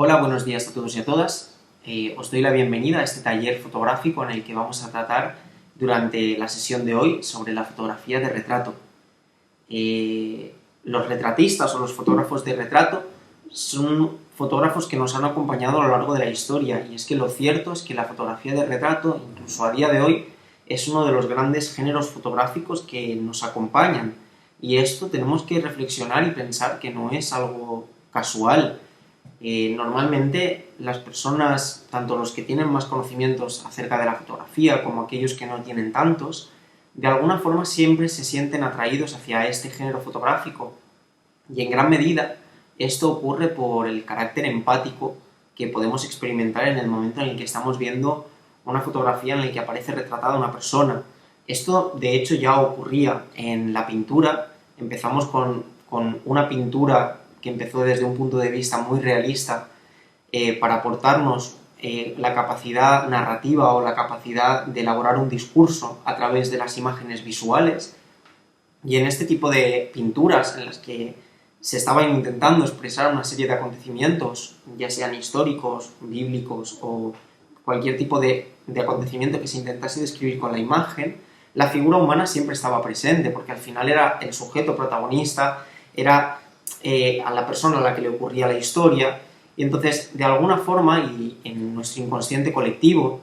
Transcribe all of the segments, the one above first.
Hola, buenos días a todos y a todas. Os doy la bienvenida a este taller fotográfico en el que vamos a tratar durante la sesión de hoy sobre la fotografía de retrato. Los retratistas o los fotógrafos de retrato son fotógrafos que nos han acompañado a lo largo de la historia, y es que lo cierto es que la fotografía de retrato, incluso a día de hoy, es uno de los grandes géneros fotográficos que nos acompañan, y esto tenemos que reflexionar y pensar que no es algo casual. Normalmente las personas, tanto los que tienen más conocimientos acerca de la fotografía como aquellos que no tienen tantos, de alguna forma siempre se sienten atraídos hacia este género fotográfico, y en gran medida esto ocurre por el carácter empático que podemos experimentar en el momento en el que estamos viendo una fotografía en la que aparece retratada una persona. Esto de hecho ya ocurría en la pintura. Empezamos con una pintura que empezó desde un punto de vista muy realista para aportarnos la capacidad narrativa o la capacidad de elaborar un discurso a través de las imágenes visuales, y en este tipo de pinturas en las que se estaban intentando expresar una serie de acontecimientos, ya sean históricos, bíblicos o cualquier tipo de acontecimiento que se intentase describir con la imagen, la figura humana siempre estaba presente, porque al final era el sujeto protagonista, era a la persona a la que le ocurría la historia, y entonces, de alguna forma, y en nuestro inconsciente colectivo,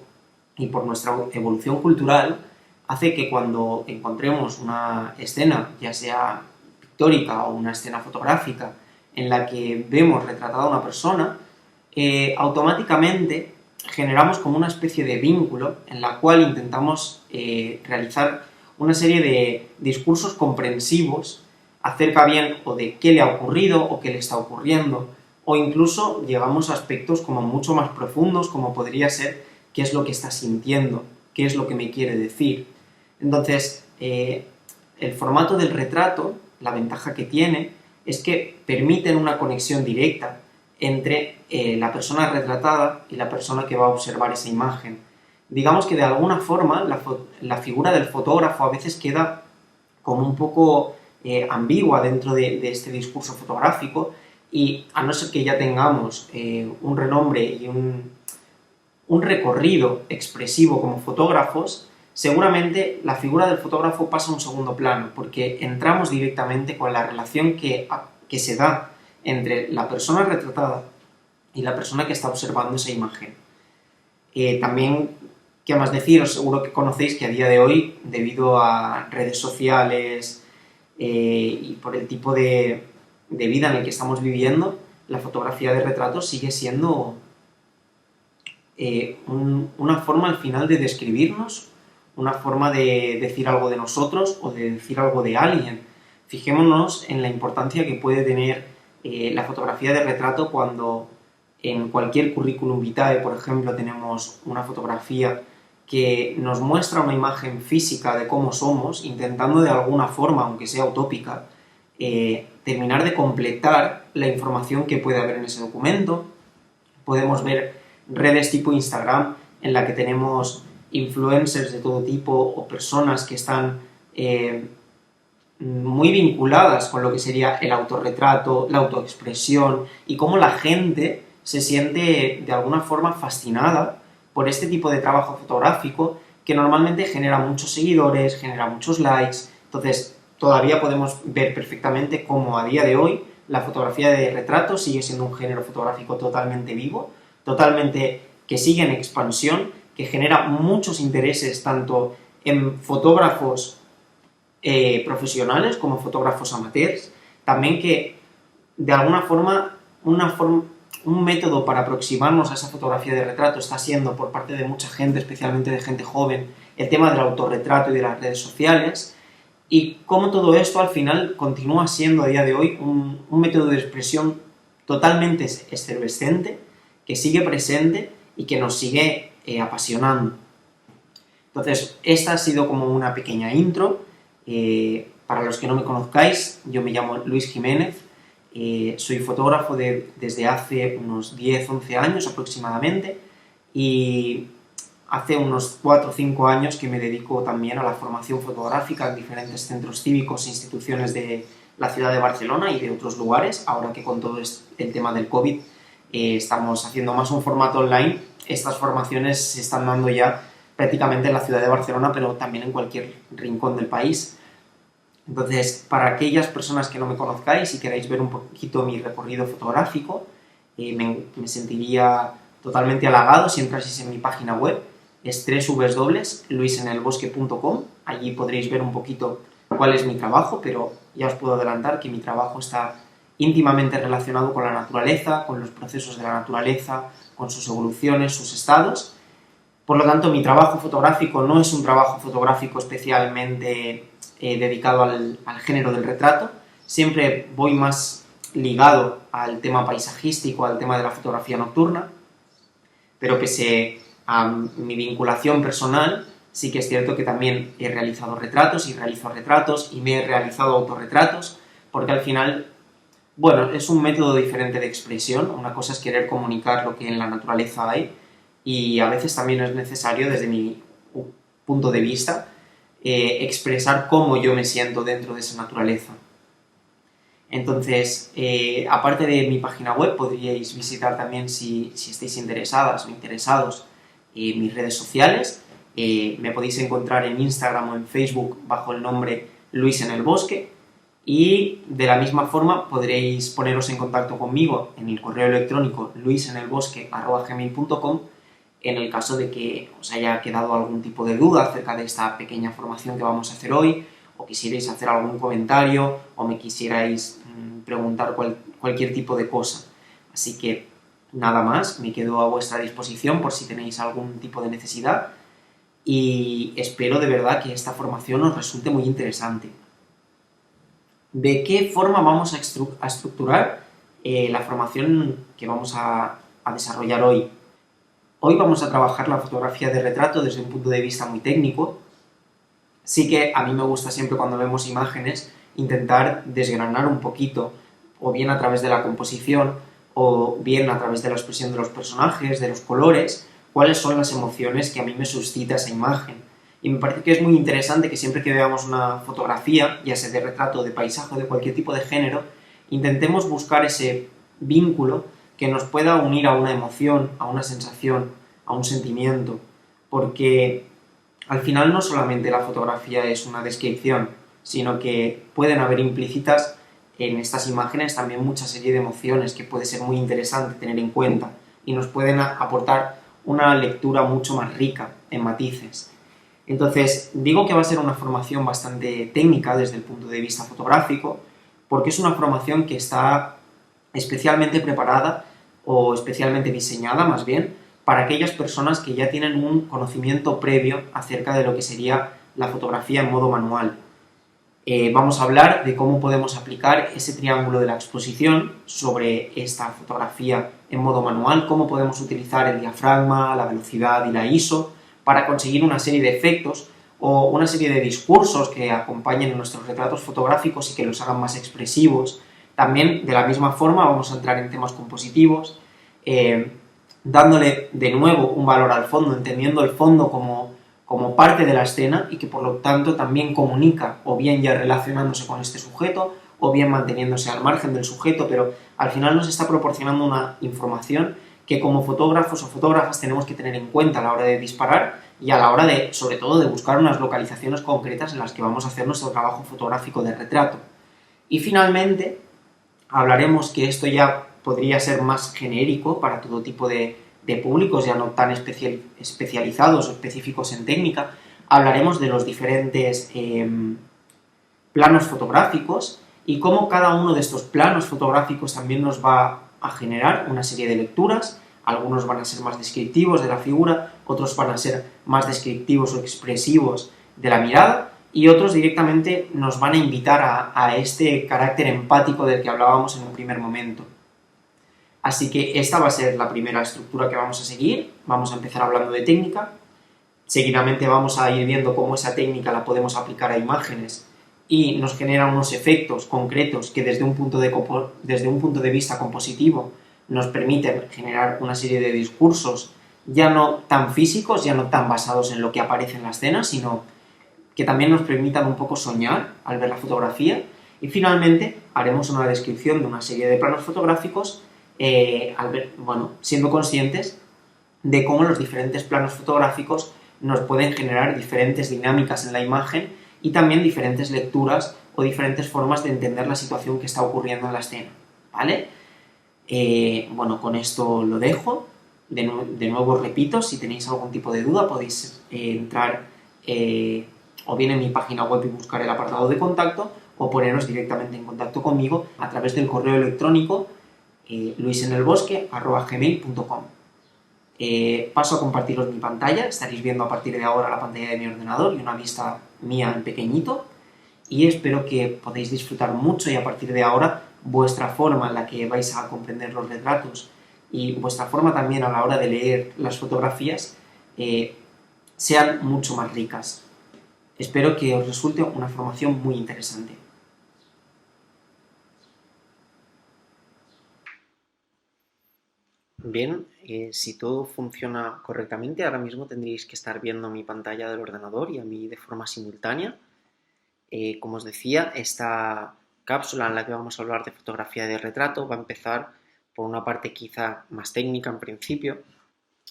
y por nuestra evolución cultural, hace que cuando encontremos una escena, ya sea pictórica o una escena fotográfica, en la que vemos retratada a una persona, automáticamente generamos como una especie de vínculo en la cual intentamos realizar una serie de discursos comprensivos acerca bien o de qué le ha ocurrido o qué le está ocurriendo, o incluso llegamos a aspectos como mucho más profundos, como podría ser qué es lo que está sintiendo, qué es lo que me quiere decir. Entonces, el formato del retrato, la ventaja que tiene, es que permiten una conexión directa entre la persona retratada y la persona que va a observar esa imagen. Digamos que de alguna forma la figura del fotógrafo a veces queda como un poco ambigua dentro de este discurso fotográfico, y a no ser que ya tengamos un renombre y un recorrido expresivo como fotógrafos, seguramente la figura del fotógrafo pasa a un segundo plano, porque entramos directamente con la relación que se da entre la persona retratada y la persona que está observando esa imagen. También, ¿qué más deciros? Seguro que conocéis que a día de hoy, debido a redes sociales y por el tipo de vida en el que estamos viviendo, la fotografía de retrato sigue siendo una forma al final de describirnos, una forma de decir algo de nosotros o de decir algo de alguien. Fijémonos en la importancia que puede tener la fotografía de retrato cuando en cualquier currículum vitae, por ejemplo, tenemos una fotografía que nos muestra una imagen física de cómo somos, intentando de alguna forma, aunque sea utópica, terminar de completar la información que puede haber en ese documento. Podemos ver redes tipo Instagram en la que tenemos influencers de todo tipo o personas que están muy vinculadas con lo que sería el autorretrato, la autoexpresión, y cómo la gente se siente de alguna forma fascinada por este tipo de trabajo fotográfico que normalmente genera muchos seguidores, genera muchos likes. Entonces todavía podemos ver perfectamente cómo a día de hoy la fotografía de retrato sigue siendo un género fotográfico totalmente vivo, totalmente que sigue en expansión, que genera muchos intereses tanto en fotógrafos profesionales como fotógrafos amateurs, también que de alguna forma un método para aproximarnos a esa fotografía de retrato está siendo, por parte de mucha gente, especialmente de gente joven, el tema del autorretrato y de las redes sociales, y cómo todo esto al final continúa siendo a día de hoy un método de expresión totalmente efervescente, que sigue presente y que nos sigue apasionando. Entonces, esta ha sido como una pequeña intro. Para los que no me conozcáis, yo me llamo Luis Jiménez, soy fotógrafo desde hace unos 10-11 años aproximadamente, y hace unos 4 o 5 años que me dedico también a la formación fotográfica en diferentes centros cívicos e instituciones de la ciudad de Barcelona y de otros lugares, ahora que con todo el tema del COVID estamos haciendo más un formato online. Estas formaciones se están dando ya prácticamente en la ciudad de Barcelona, pero también en cualquier rincón del país. Entonces, para aquellas personas que no me conozcáis y queráis ver un poquito mi recorrido fotográfico, me sentiría totalmente halagado si entraseis en mi página web. Es www.luisenelbosque.com. Allí podréis ver un poquito cuál es mi trabajo, pero ya os puedo adelantar que mi trabajo está íntimamente relacionado con la naturaleza, con los procesos de la naturaleza, con sus evoluciones, sus estados. Por lo tanto, mi trabajo fotográfico no es un trabajo fotográfico especialmente dedicado al género del retrato. Siempre voy más ligado al tema paisajístico, al tema de la fotografía nocturna, pero pese a mi vinculación personal, sí que es cierto que también he realizado retratos y realizo retratos y me he realizado autorretratos, porque al final, bueno, es un método diferente de expresión. Una cosa es querer comunicar lo que en la naturaleza hay, y a veces también es necesario, desde mi punto de vista, expresar cómo yo me siento dentro de esa naturaleza. Entonces, aparte de mi página web, podríais visitar también, si estáis interesadas o interesados, mis redes sociales. Me podéis encontrar en Instagram o en Facebook bajo el nombre Luis en el Bosque, y de la misma forma podréis poneros en contacto conmigo en el correo electrónico luisenelbosque@gmail.com en el caso de que os haya quedado algún tipo de duda acerca de esta pequeña formación que vamos a hacer hoy, o quisierais hacer algún comentario, o me quisierais preguntar cualquier tipo de cosa. Así que nada más, me quedo a vuestra disposición por si tenéis algún tipo de necesidad, y espero de verdad que esta formación os resulte muy interesante. ¿De qué forma vamos a estructurar la formación que vamos a desarrollar hoy? Hoy vamos a trabajar la fotografía de retrato desde un punto de vista muy técnico. Sí que a mí me gusta siempre, cuando vemos imágenes, intentar desgranar un poquito, o bien a través de la composición, o bien a través de la expresión de los personajes, de los colores, cuáles son las emociones que a mí me suscita esa imagen. Y me parece que es muy interesante que siempre que veamos una fotografía, ya sea de retrato, de paisaje o de cualquier tipo de género, intentemos buscar ese vínculo que nos pueda unir a una emoción, a una sensación, a un sentimiento, porque al final no solamente la fotografía es una descripción, sino que pueden haber implícitas en estas imágenes también mucha serie de emociones que puede ser muy interesante tener en cuenta, y nos pueden aportar una lectura mucho más rica en matices. Entonces, digo que va a ser una formación bastante técnica desde el punto de vista fotográfico, porque es una formación que está especialmente preparada, o especialmente diseñada más bien, para aquellas personas que ya tienen un conocimiento previo acerca de lo que sería la fotografía en modo manual. Vamos a hablar de cómo podemos aplicar ese triángulo de la exposición sobre esta fotografía en modo manual, cómo podemos utilizar el diafragma, la velocidad y la ISO para conseguir una serie de efectos o una serie de discursos que acompañen nuestros retratos fotográficos y que los hagan más expresivos. También, de la misma forma, vamos a entrar en temas compositivos, dándole de nuevo un valor al fondo, entendiendo el fondo como parte de la escena, y que por lo tanto también comunica, o bien ya relacionándose con este sujeto, o bien manteniéndose al margen del sujeto, pero al final nos está proporcionando una información que como fotógrafos o fotógrafas tenemos que tener en cuenta a la hora de disparar, y a la hora de, sobre todo, de buscar unas localizaciones concretas en las que vamos a hacer nuestro trabajo fotográfico de retrato. Y finalmente, hablaremos, que esto ya podría ser más genérico para todo tipo de públicos, ya no tan especializados o específicos en técnica. Hablaremos de los diferentes planos fotográficos, y cómo cada uno de estos planos fotográficos también nos va a generar una serie de lecturas. Algunos van a ser más descriptivos de la figura, otros van a ser más descriptivos o expresivos de la mirada, y otros directamente nos van a invitar a este carácter empático del que hablábamos en un primer momento. Así que esta va a ser la primera estructura que vamos a seguir. Vamos a empezar hablando de técnica, seguidamente vamos a ir viendo cómo esa técnica la podemos aplicar a imágenes y nos genera unos efectos concretos que desde un punto de vista compositivo nos permiten generar una serie de discursos ya no tan físicos, ya no tan basados en lo que aparece en la escena, sino que también nos permitan un poco soñar al ver la fotografía. Y finalmente haremos una descripción de una serie de planos fotográficos siendo conscientes de cómo los diferentes planos fotográficos nos pueden generar diferentes dinámicas en la imagen y también diferentes lecturas o diferentes formas de entender la situación que está ocurriendo en la escena, ¿vale? Con esto lo dejo. De nuevo repito, si tenéis algún tipo de duda podéis entrar o bien en mi página web y buscar el apartado de contacto o poneros directamente en contacto conmigo a través del correo electrónico luisenelbosque@gmail.com. Paso a compartiros mi pantalla. Estaréis viendo a partir de ahora la pantalla de mi ordenador y una vista mía en pequeñito, y espero que podáis disfrutar mucho y a partir de ahora vuestra forma en la que vais a comprender los retratos y vuestra forma también a la hora de leer las fotografías sean mucho más ricas. Espero que os resulte una formación muy interesante. Bien, si todo funciona correctamente, ahora mismo tendréis que estar viendo mi pantalla del ordenador y a mí de forma simultánea. Como os decía, esta cápsula en la que vamos a hablar de fotografía de retrato va a empezar por una parte quizá más técnica en principio,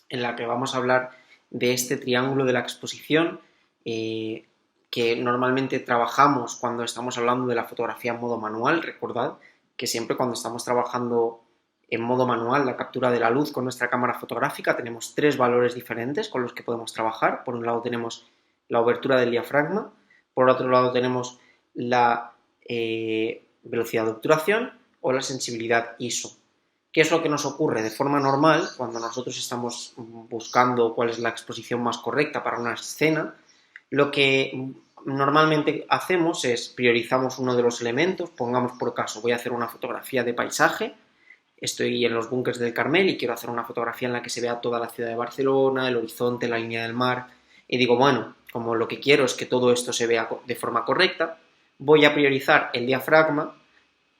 en la que vamos a hablar de este triángulo de la exposición que normalmente trabajamos cuando estamos hablando de la fotografía en modo manual. Recordad que siempre cuando estamos trabajando en modo manual la captura de la luz con nuestra cámara fotográfica tenemos tres valores diferentes con los que podemos trabajar. Por un lado tenemos la obertura del diafragma, por otro lado tenemos la velocidad de obturación o la sensibilidad ISO. ¿Qué es lo que nos ocurre de forma normal cuando nosotros estamos buscando cuál es la exposición más correcta para una escena? Lo que normalmente hacemos es priorizamos uno de los elementos. Pongamos por caso, voy a hacer una fotografía de paisaje, estoy en los búnkers del Carmel y quiero hacer una fotografía en la que se vea toda la ciudad de Barcelona, el horizonte, la línea del mar, y digo, bueno, como lo que quiero es que todo esto se vea de forma correcta, voy a priorizar el diafragma,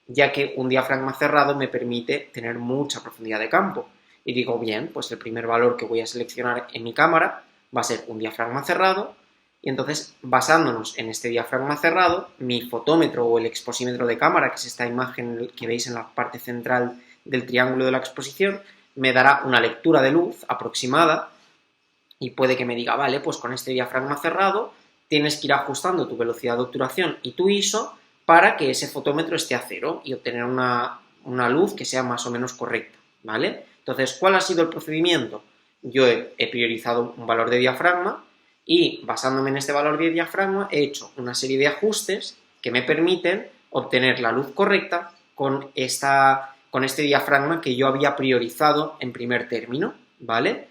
ya que un diafragma cerrado me permite tener mucha profundidad de campo. Y digo, bien, pues el primer valor que voy a seleccionar en mi cámara va a ser un diafragma cerrado, y entonces, basándonos en este diafragma cerrado, mi fotómetro o el exposímetro de cámara, que es esta imagen que veis en la parte central del triángulo de la exposición, me dará una lectura de luz aproximada y puede que me diga, vale, pues con este diafragma cerrado tienes que ir ajustando tu velocidad de obturación y tu ISO para que ese fotómetro esté a cero y obtener una luz que sea más o menos correcta, ¿vale? Entonces, ¿cuál ha sido el procedimiento? Yo he priorizado un valor de diafragma y, basándome en este valor de diafragma, he hecho una serie de ajustes que me permiten obtener la luz correcta con este diafragma que yo había priorizado en primer término, ¿vale?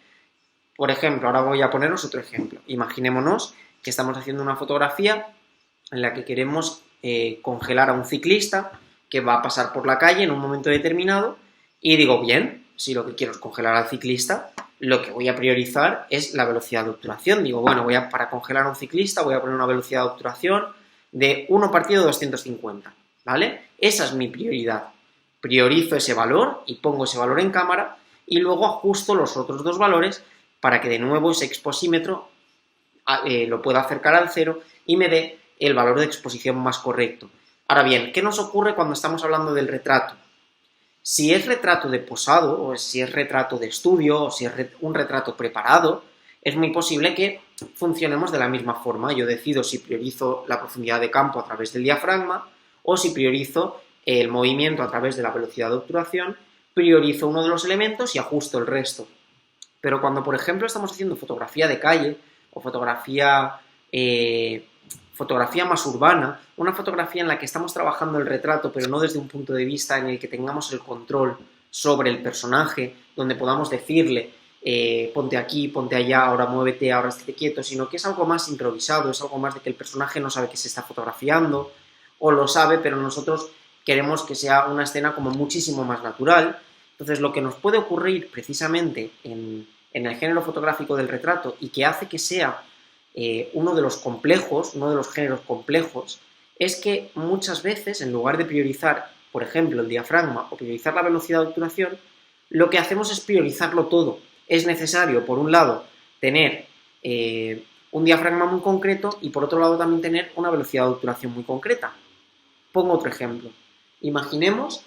Por ejemplo, ahora voy a poneros otro ejemplo. Imaginémonos que estamos haciendo una fotografía en la que queremos congelar a un ciclista que va a pasar por la calle en un momento determinado y digo, bien, si lo que quiero es congelar al ciclista, lo que voy a priorizar es la velocidad de obturación. Digo, bueno, para congelar a un ciclista voy a poner una velocidad de obturación de 1 partido de 250, ¿vale? Esa es mi prioridad. Priorizo ese valor y pongo ese valor en cámara y luego ajusto los otros dos valores para que de nuevo ese exposímetro lo pueda acercar al cero y me dé el valor de exposición más correcto. Ahora bien, ¿qué nos ocurre cuando estamos hablando del retrato? Si es retrato de posado, o si es retrato de estudio, o si es un retrato preparado, es muy posible que funcionemos de la misma forma. Yo decido si priorizo la profundidad de campo a través del diafragma o si priorizo el movimiento a través de la velocidad de obturación, priorizo uno de los elementos y ajusto el resto. Pero cuando, por ejemplo, estamos haciendo fotografía de calle o fotografía más urbana, una fotografía en la que estamos trabajando el retrato, pero no desde un punto de vista en el que tengamos el control sobre el personaje, donde podamos decirle, ponte aquí, ponte allá, ahora muévete, ahora estate quieto, sino que es algo más improvisado, es algo más de que el personaje no sabe que se está fotografiando, o lo sabe, pero nosotros queremos que sea una escena como muchísimo más natural. Entonces, lo que nos puede ocurrir precisamente en el género fotográfico del retrato y que hace que sea uno de los géneros complejos, es que muchas veces, en lugar de priorizar, por ejemplo, el diafragma o priorizar la velocidad de obturación, lo que hacemos es priorizarlo todo. Es necesario, por un lado, tener un diafragma muy concreto y, por otro lado, también tener una velocidad de obturación muy concreta. Pongo otro ejemplo. Imaginemos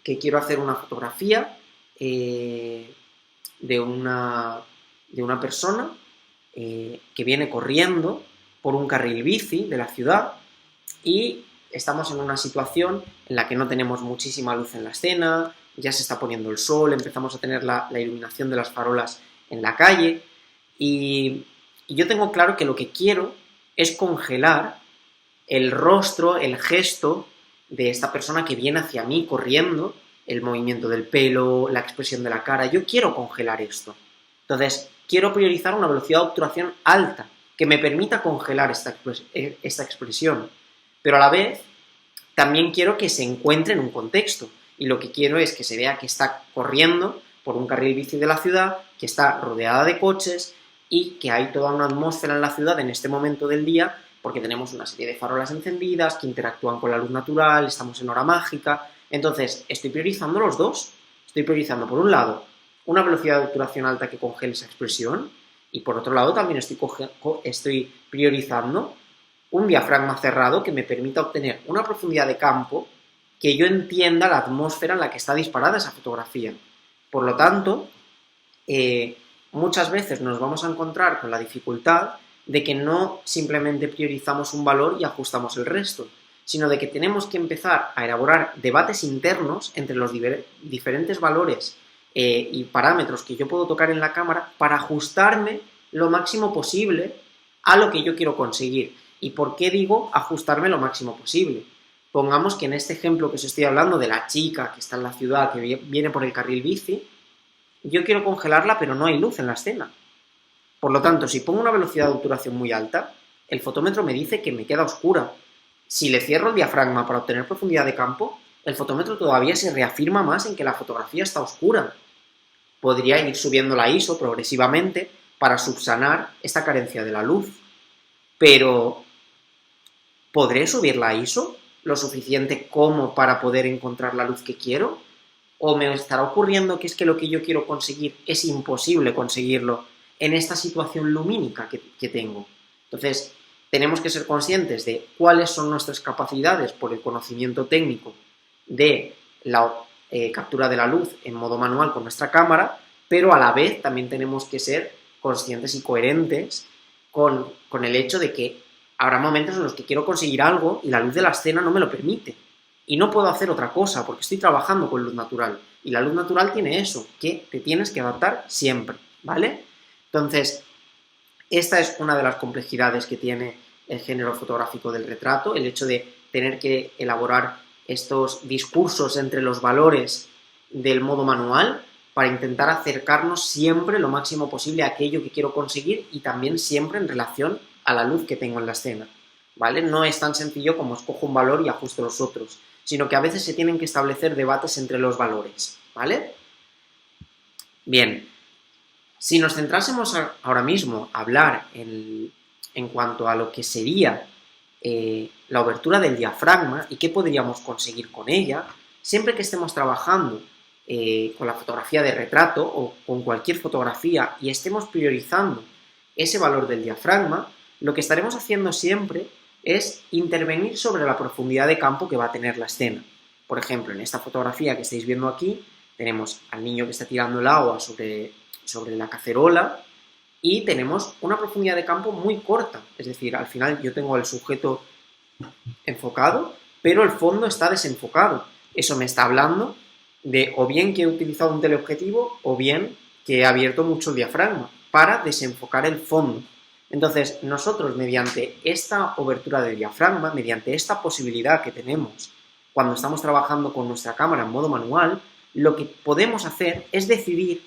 que quiero hacer una fotografía de una persona que viene corriendo por un carril bici de la ciudad y estamos en una situación en la que no tenemos muchísima luz en la escena, ya se está poniendo el sol, empezamos a tener la iluminación de las farolas en la calle y yo tengo claro que lo que quiero es congelar el rostro, el gesto de esta persona que viene hacia mí corriendo, el movimiento del pelo, la expresión de la cara. Yo quiero congelar esto. Entonces, quiero priorizar una velocidad de obturación alta que me permita congelar esta expresión. Pero a la vez, también quiero que se encuentre en un contexto. Y lo que quiero es que se vea que está corriendo por un carril bici de la ciudad, que está rodeada de coches y que hay toda una atmósfera en la ciudad en este momento del día, porque tenemos una serie de farolas encendidas que interactúan con la luz natural, estamos en hora mágica. Entonces, estoy priorizando los dos. Estoy priorizando, por un lado, una velocidad de obturación alta que congele esa expresión, y por otro lado también estoy priorizando un diafragma cerrado que me permita obtener una profundidad de campo que yo entienda la atmósfera en la que está disparada esa fotografía. Por lo tanto, muchas veces nos vamos a encontrar con la dificultad de que no simplemente priorizamos un valor y ajustamos el resto, sino de que tenemos que empezar a elaborar debates internos entre los diferentes valores y parámetros que yo puedo tocar en la cámara para ajustarme lo máximo posible a lo que yo quiero conseguir. ¿Y por qué digo ajustarme lo máximo posible? Pongamos que en este ejemplo que os estoy hablando de la chica que está en la ciudad, que viene por el carril bici, yo quiero congelarla, pero no hay luz en la escena. Por lo tanto, si pongo una velocidad de obturación muy alta, el fotómetro me dice que me queda oscura. Si le cierro el diafragma para obtener profundidad de campo, el fotómetro todavía se reafirma más en que la fotografía está oscura. Podría ir subiendo la ISO progresivamente para subsanar esta carencia de la luz. Pero, ¿podré subir la ISO lo suficiente como para poder encontrar la luz que quiero? ¿O me estará ocurriendo que es que lo que yo quiero conseguir es imposible conseguirlo en esta situación lumínica que tengo? Entonces, tenemos que ser conscientes de cuáles son nuestras capacidades por el conocimiento técnico de la captura de la luz en modo manual con nuestra cámara, pero a la vez también tenemos que ser conscientes y coherentes con el hecho de que habrá momentos en los que quiero conseguir algo y la luz de la escena no me lo permite. Y no puedo hacer otra cosa porque estoy trabajando con luz natural. Y la luz natural tiene eso, que te tienes que adaptar siempre, ¿vale? Entonces, esta es una de las complejidades que tiene el género fotográfico del retrato, el hecho de tener que elaborar estos discursos entre los valores del modo manual para intentar acercarnos siempre lo máximo posible a aquello que quiero conseguir y también siempre en relación a la luz que tengo en la escena, ¿vale? No es tan sencillo como escojo un valor y ajusto los otros, sino que a veces se tienen que establecer debates entre los valores, ¿vale? Bien, si nos centrásemos ahora mismo a hablar en cuanto a lo que sería la obertura del diafragma y qué podríamos conseguir con ella, siempre que estemos trabajando con la fotografía de retrato o con cualquier fotografía y estemos priorizando ese valor del diafragma, lo que estaremos haciendo siempre es intervenir sobre la profundidad de campo que va a tener la escena. Por ejemplo, en esta fotografía que estáis viendo aquí, tenemos al niño que está tirando el agua sobre la cacerola y tenemos una profundidad de campo muy corta. Es decir, al final yo tengo el sujeto enfocado, pero el fondo está desenfocado. Eso me está hablando de o bien que he utilizado un teleobjetivo o bien que he abierto mucho el diafragma para desenfocar el fondo. Entonces, nosotros mediante esta obertura del diafragma, mediante esta posibilidad que tenemos cuando estamos trabajando con nuestra cámara en modo manual, lo que podemos hacer es decidir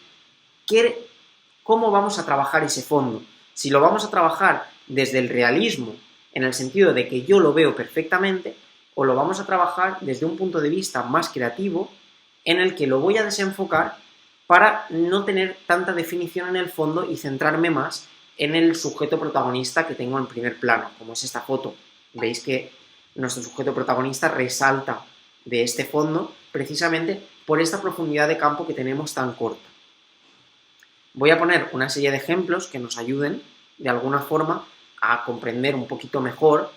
cómo vamos a trabajar ese fondo. Si lo vamos a trabajar desde el realismo, en el sentido de que yo lo veo perfectamente, o lo vamos a trabajar desde un punto de vista más creativo, en el que lo voy a desenfocar para no tener tanta definición en el fondo y centrarme más en el sujeto protagonista que tengo en primer plano, como es esta foto. Veis que nuestro sujeto protagonista resalta de este fondo precisamente por esta profundidad de campo que tenemos tan corta. Voy a poner una serie de ejemplos que nos ayuden de alguna forma a comprender un poquito mejor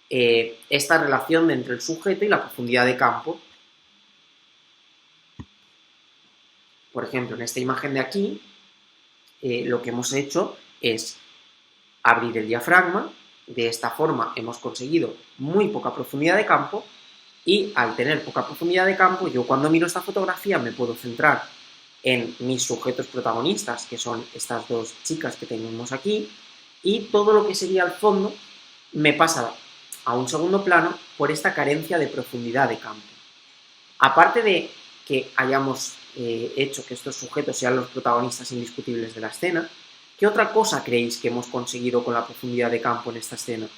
esta relación entre el sujeto y la profundidad de campo. Por ejemplo, en esta imagen de aquí, lo que hemos hecho es abrir el diafragma. De esta forma hemos conseguido muy poca profundidad de campo, y al tener poca profundidad de campo, yo cuando miro esta fotografía me puedo centrar en mis sujetos protagonistas, que son estas dos chicas que tenemos aquí, y todo lo que sería el fondo me pasa a un segundo plano por esta carencia de profundidad de campo. Aparte de que hayamos hecho que estos sujetos sean los protagonistas indiscutibles de la escena, ¿qué otra cosa creéis que hemos conseguido con la profundidad de campo en esta escena?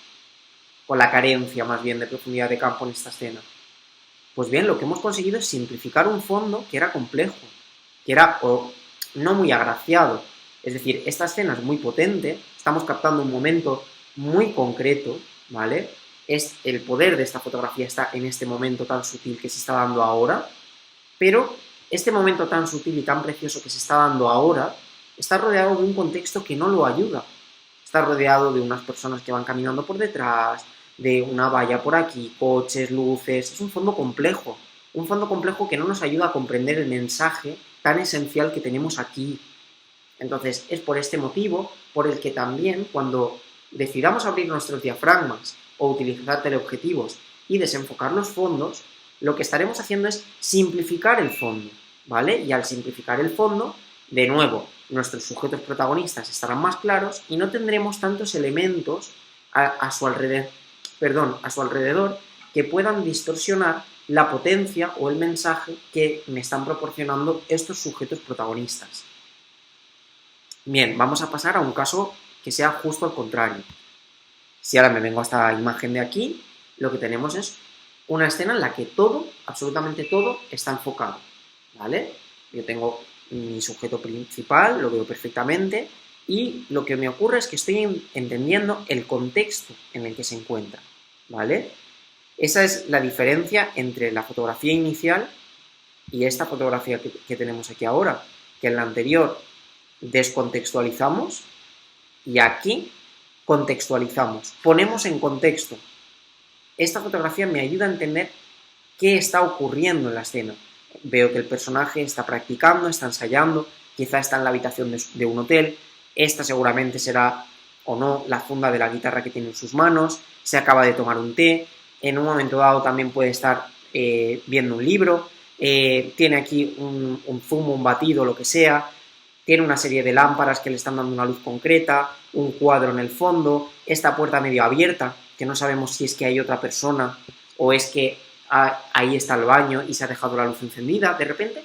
Con la carencia, más bien, de profundidad de campo en esta escena. Pues bien, lo que hemos conseguido es simplificar un fondo que era complejo, que era no muy agraciado. Es decir, esta escena es muy potente, estamos captando un momento muy concreto, ¿vale? El poder de esta fotografía está en este momento tan sutil que se está dando ahora, pero este momento tan sutil y tan precioso que se está dando ahora está rodeado de un contexto que no lo ayuda. Está rodeado de unas personas que van caminando por detrás, de una valla por aquí, coches, luces. Es un fondo complejo que no nos ayuda a comprender el mensaje tan esencial que tenemos aquí. Entonces, es por este motivo por el que también cuando decidamos abrir nuestros diafragmas o utilizar teleobjetivos y desenfocar los fondos, lo que estaremos haciendo es simplificar el fondo, ¿vale? Y al simplificar el fondo, de nuevo, nuestros sujetos protagonistas estarán más claros y no tendremos tantos elementos a su alrededor que puedan distorsionar la potencia o el mensaje que me están proporcionando estos sujetos protagonistas. Bien, vamos a pasar a un caso que sea justo al contrario. Si ahora me vengo a esta imagen de aquí, lo que tenemos es una escena en la que todo, absolutamente todo, está enfocado, ¿vale? Yo tengo mi sujeto principal, lo veo perfectamente, y lo que me ocurre es que estoy entendiendo el contexto en el que se encuentra, ¿vale? Esa es la diferencia entre la fotografía inicial y esta fotografía que tenemos aquí ahora, que en la anterior descontextualizamos y aquí contextualizamos, ponemos en contexto. Esta fotografía me ayuda a entender qué está ocurriendo en la escena. Veo que el personaje está practicando, está ensayando, quizá está en la habitación de un hotel, esta seguramente será o no la funda de la guitarra que tiene en sus manos, se acaba de tomar un té, en un momento dado también puede estar viendo un libro, tiene aquí un zumo, un batido, lo que sea, tiene una serie de lámparas que le están dando una luz concreta, un cuadro en el fondo, esta puerta medio abierta, que no sabemos si es que hay otra persona o es que ahí está el baño y se ha dejado la luz encendida. De repente,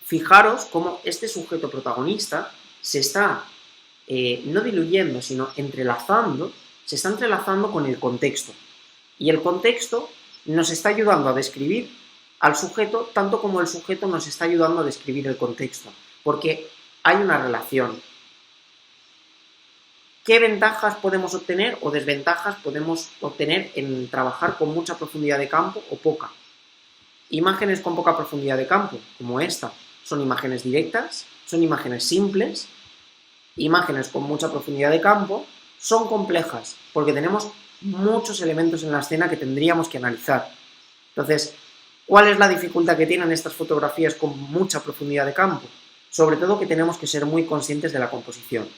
fijaros cómo este sujeto protagonista se está no diluyendo, sino entrelazando, se está entrelazando con el contexto. Y el contexto nos está ayudando a describir al sujeto tanto como el sujeto nos está ayudando a describir el contexto, porque hay una relación. ¿Qué ventajas podemos obtener o desventajas podemos obtener en trabajar con mucha profundidad de campo o poca? Imágenes con poca profundidad de campo, como esta, son imágenes directas, son imágenes simples. Imágenes con mucha profundidad de campo son complejas, porque tenemos muchos elementos en la escena que tendríamos que analizar. Entonces, ¿cuál es la dificultad que tienen estas fotografías con mucha profundidad de campo? Sobre todo que tenemos que ser muy conscientes de la composición.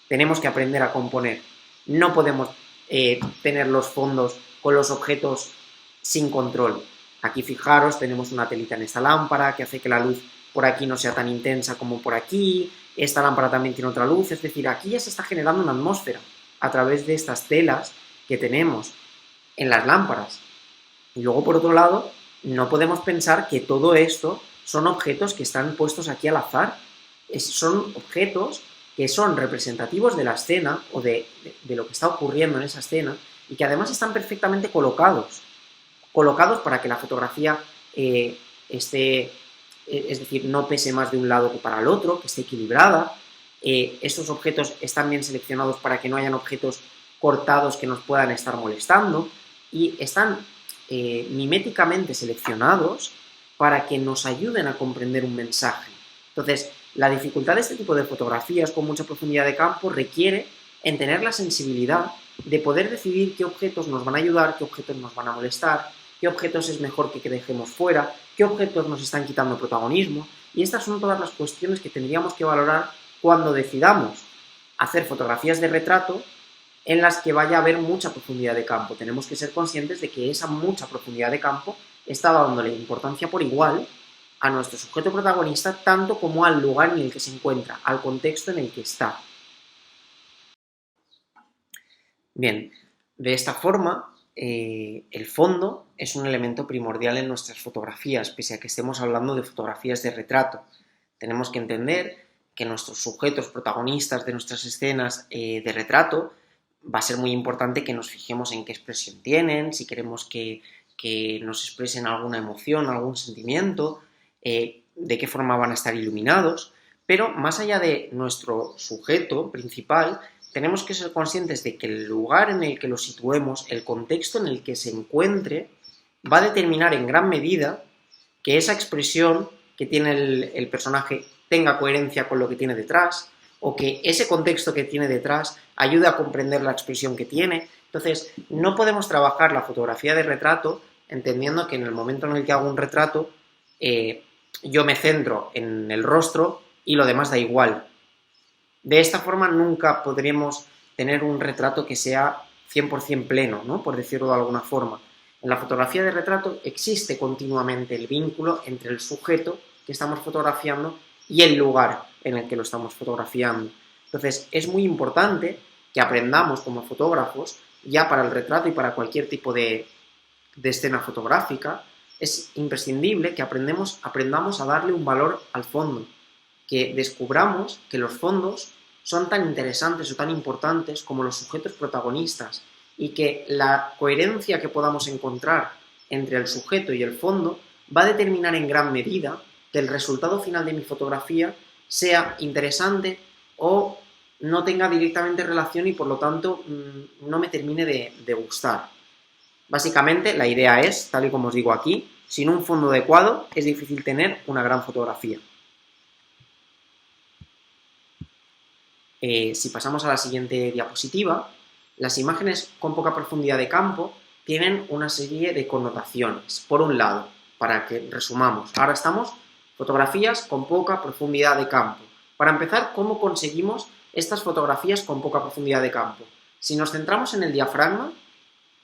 Tenemos que aprender a componer. No podemos tener los fondos con los objetos sin control. Aquí fijaros, tenemos una telita en esta lámpara que hace que la luz por aquí no sea tan intensa como por aquí. Esta lámpara también tiene otra luz, es decir, aquí ya se está generando una atmósfera a través de estas telas que tenemos en las lámparas. Y luego, por otro lado, no podemos pensar que todo esto son objetos que están puestos aquí al azar. Son objetos que son representativos de la escena o de lo que está ocurriendo en esa escena y que además están perfectamente colocados para que la fotografía esté, es decir, no pese más de un lado que para el otro, que esté equilibrada. Estos objetos están bien seleccionados para que no hayan objetos cortados que nos puedan estar molestando y están miméticamente seleccionados para que nos ayuden a comprender un mensaje. Entonces, la dificultad de este tipo de fotografías con mucha profundidad de campo requiere en tener la sensibilidad de poder decidir qué objetos nos van a ayudar, qué objetos nos van a molestar, qué objetos es mejor que dejemos fuera, qué objetos nos están quitando protagonismo, y estas son todas las cuestiones que tendríamos que valorar cuando decidamos hacer fotografías de retrato en las que vaya a haber mucha profundidad de campo. Tenemos que ser conscientes de que esa mucha profundidad de campo está dándole importancia por igual a nuestro sujeto protagonista, tanto como al lugar en el que se encuentra, al contexto en el que está. Bien, de esta forma, el fondo es un elemento primordial en nuestras fotografías, pese a que estemos hablando de fotografías de retrato. Tenemos que entender que nuestros sujetos protagonistas de nuestras escenas de retrato va a ser muy importante que nos fijemos en qué expresión tienen, si queremos que nos expresen alguna emoción, algún sentimiento, de qué forma van a estar iluminados, pero más allá de nuestro sujeto principal, tenemos que ser conscientes de que el lugar en el que lo situemos, el contexto en el que se encuentre, va a determinar en gran medida que esa expresión que tiene el personaje tenga coherencia con lo que tiene detrás, o que ese contexto que tiene detrás ayude a comprender la expresión que tiene. Entonces, no podemos trabajar la fotografía de retrato entendiendo que en el momento en el que hago un retrato, yo me centro en el rostro y lo demás da igual. De esta forma nunca podremos tener un retrato que sea 100% pleno, ¿no? Por decirlo de alguna forma. En la fotografía de retrato existe continuamente el vínculo entre el sujeto que estamos fotografiando y el lugar en el que lo estamos fotografiando. Entonces, es muy importante que aprendamos como fotógrafos, ya para el retrato y para cualquier tipo de escena fotográfica, es imprescindible que aprendamos a darle un valor al fondo, que descubramos que los fondos son tan interesantes o tan importantes como los sujetos protagonistas y que la coherencia que podamos encontrar entre el sujeto y el fondo va a determinar en gran medida que el resultado final de mi fotografía sea interesante o no tenga directamente relación y por lo tanto no me termine de gustar. Básicamente la idea es, tal y como os digo aquí, sin un fondo adecuado es difícil tener una gran fotografía. Si pasamos a la siguiente diapositiva, las imágenes con poca profundidad de campo tienen una serie de connotaciones. Por un lado, para que resumamos, ahora estamos fotografías con poca profundidad de campo. Para empezar, ¿cómo conseguimos estas fotografías con poca profundidad de campo? Si nos centramos en el diafragma,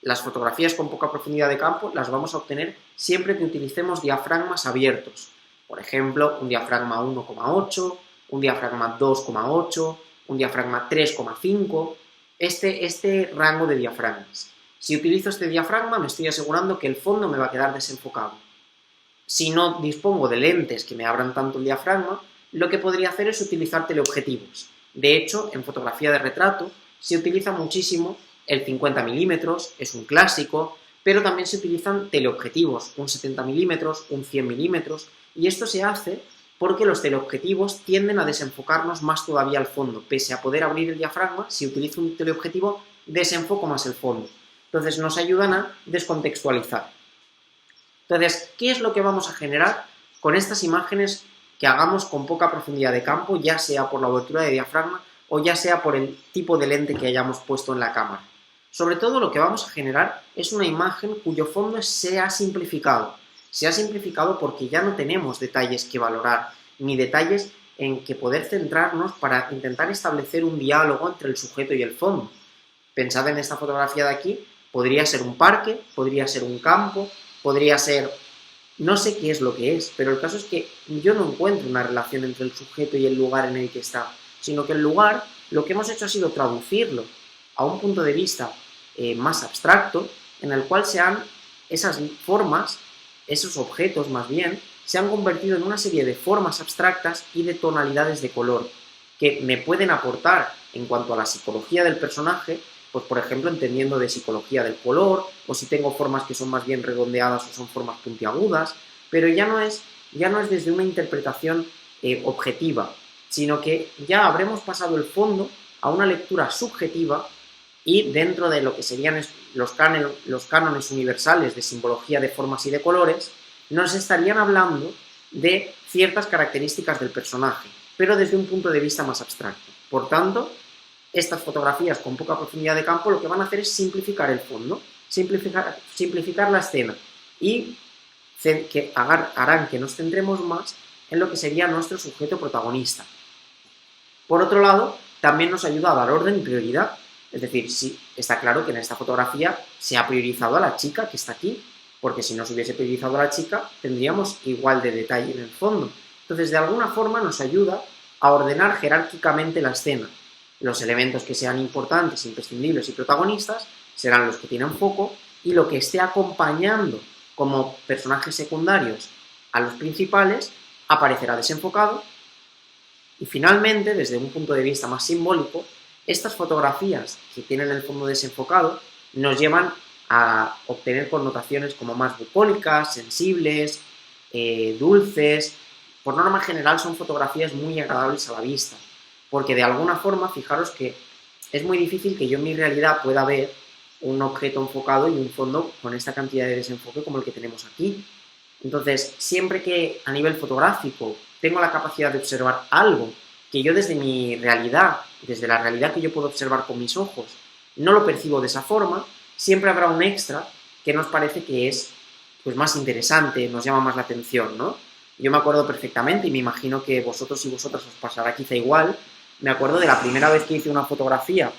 las fotografías con poca profundidad de campo las vamos a obtener siempre que utilicemos diafragmas abiertos. Por ejemplo, un diafragma 1,8, un diafragma 2,8, un diafragma 3,5, este rango de diafragmas. Si utilizo este diafragma, me estoy asegurando que el fondo me va a quedar desenfocado. Si no dispongo de lentes que me abran tanto el diafragma, lo que podría hacer es utilizar teleobjetivos. De hecho, en fotografía de retrato se utiliza muchísimo el 50 milímetros, es un clásico, pero también se utilizan teleobjetivos, un 70 milímetros, un 100 milímetros, y esto se hace porque los teleobjetivos tienden a desenfocarnos más todavía al fondo. Pese a poder abrir el diafragma, si utilizo un teleobjetivo, desenfoco más el fondo. Entonces nos ayudan a descontextualizar. Entonces, ¿qué es lo que vamos a generar con estas imágenes que hagamos con poca profundidad de campo, ya sea por la abertura de diafragma o ya sea por el tipo de lente que hayamos puesto en la cámara? Sobre todo lo que vamos a generar es una imagen cuyo fondo se ha simplificado. Se ha simplificado porque ya no tenemos detalles que valorar, ni detalles en que poder centrarnos para intentar establecer un diálogo entre el sujeto y el fondo. Pensad en esta fotografía de aquí, podría ser un parque, podría ser un campo, podría ser... no sé qué es lo que es, pero el caso es que yo no encuentro una relación entre el sujeto y el lugar en el que está, sino que el lugar, lo que hemos hecho ha sido traducirlo a un punto de vista más abstracto, en el cual esas formas, esos objetos más bien, se han convertido en una serie de formas abstractas y de tonalidades de color que me pueden aportar en cuanto a la psicología del personaje, pues por ejemplo entendiendo de psicología del color, o si tengo formas que son más bien redondeadas o son formas puntiagudas, pero ya no es desde una interpretación objetiva, sino que ya habremos pasado el fondo a una lectura subjetiva y dentro de lo que serían los cánones universales de simbología de formas y de colores, nos estarían hablando de ciertas características del personaje, pero desde un punto de vista más abstracto. Por tanto, estas fotografías con poca profundidad de campo lo que van a hacer es simplificar el fondo, simplificar la escena, y que harán que nos centremos más en lo que sería nuestro sujeto protagonista. Por otro lado, también nos ayuda a dar orden y prioridad. Es decir, sí, está claro que en esta fotografía se ha priorizado a la chica que está aquí, porque si no se hubiese priorizado a la chica, tendríamos igual de detalle en el fondo. Entonces, de alguna forma nos ayuda a ordenar jerárquicamente la escena. Los elementos que sean importantes, imprescindibles y protagonistas serán los que tienen foco, y lo que esté acompañando como personajes secundarios a los principales aparecerá desenfocado. Y finalmente, desde un punto de vista más simbólico, estas fotografías que tienen el fondo desenfocado nos llevan a obtener connotaciones como más bucólicas, sensibles, dulces. Por norma general son fotografías muy agradables a la vista, porque de alguna forma, fijaros que es muy difícil que yo en mi realidad pueda ver un objeto enfocado y un fondo con esta cantidad de desenfoque como el que tenemos aquí. Entonces, siempre que a nivel fotográfico tengo la capacidad de observar algo que yo desde mi realidad, desde la realidad que yo puedo observar con mis ojos, no lo percibo de esa forma, siempre habrá un extra que nos parece que es pues, más interesante, nos llama más la atención, ¿no? Yo me acuerdo perfectamente, y me imagino que vosotros y vosotras os pasará quizá igual, me acuerdo de la primera vez que hice una fotografía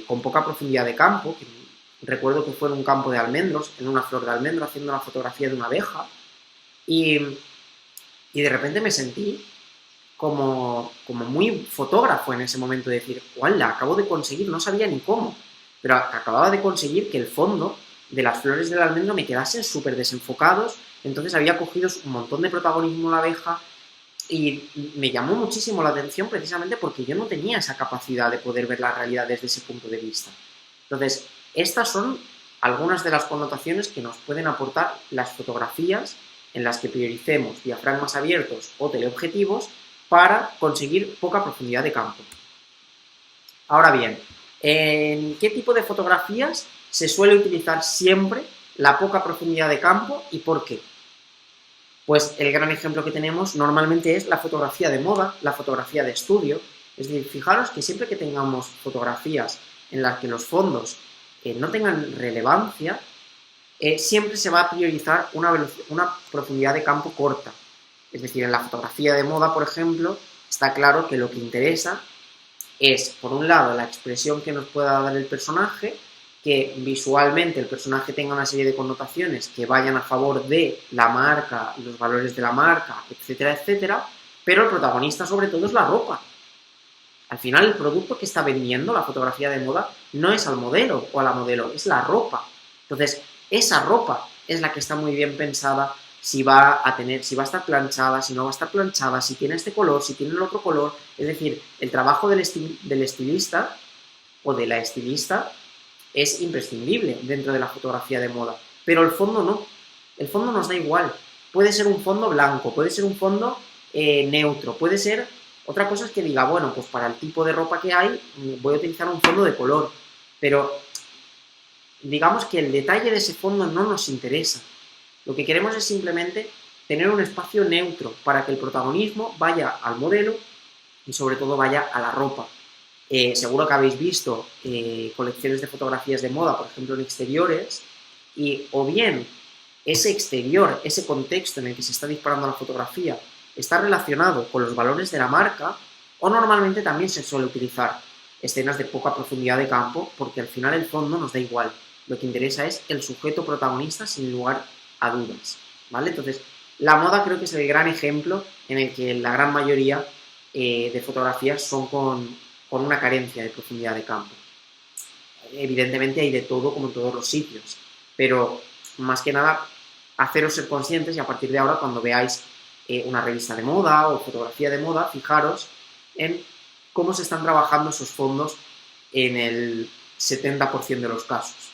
con poca profundidad de campo, que recuerdo que fue en un campo de almendros, en una flor de almendro, haciendo una fotografía de una abeja, y de repente me sentí como muy fotógrafo en ese momento, de decir, ¡guau! Acabo de conseguir, no sabía ni cómo, pero acababa de conseguir que el fondo de las flores del almendro me quedasen súper desenfocados, entonces había cogido un montón de protagonismo la abeja, y me llamó muchísimo la atención precisamente porque yo no tenía esa capacidad de poder ver la realidad desde ese punto de vista. Entonces, estas son algunas de las connotaciones que nos pueden aportar las fotografías en las que prioricemos diafragmas abiertos o teleobjetivos para conseguir poca profundidad de campo. Ahora bien, ¿en qué tipo de fotografías se suele utilizar siempre la poca profundidad de campo y por qué? Pues el gran ejemplo que tenemos normalmente es la fotografía de moda, la fotografía de estudio. Es decir, fijaros que siempre que tengamos fotografías en las que los fondos no tengan relevancia, siempre se va a priorizar una profundidad de campo corta. Es decir, en la fotografía de moda, por ejemplo, está claro que lo que interesa es, por un lado, la expresión que nos pueda dar el personaje, que visualmente el personaje tenga una serie de connotaciones que vayan a favor de la marca, los valores de la marca, etcétera, etcétera, pero el protagonista sobre todo es la ropa. Al final el producto que está vendiendo la fotografía de moda no es al modelo o a la modelo, es la ropa. Entonces, esa ropa es la que está muy bien pensada, si va a estar planchada, si no va a estar planchada, si tiene este color, si tiene el otro color. Es decir, el trabajo del estilista o de la estilista es imprescindible dentro de la fotografía de moda, pero el fondo no. El fondo nos da igual. Puede ser un fondo blanco, puede ser un fondo neutro, puede ser... Otra cosa es que diga, bueno, pues para el tipo de ropa que hay voy a utilizar un fondo de color, pero digamos que el detalle de ese fondo no nos interesa. Lo que queremos es simplemente tener un espacio neutro para que el protagonismo vaya al modelo y sobre todo vaya a la ropa. Seguro que habéis visto colecciones de fotografías de moda, por ejemplo en exteriores, y o bien ese exterior, ese contexto en el que se está disparando la fotografía está relacionado con los valores de la marca, o normalmente también se suele utilizar escenas de poca profundidad de campo, porque al final el fondo nos da igual. Lo que interesa es el sujeto protagonista sin lugar a dudas, ¿vale? Entonces, la moda creo que es el gran ejemplo en el que la gran mayoría de fotografías son con una carencia de profundidad de campo. Evidentemente hay de todo, como en todos los sitios, pero más que nada haceros ser conscientes, y a partir de ahora cuando veáis una revista de moda o fotografía de moda, fijaros en cómo se están trabajando esos fondos en el 70% de los casos.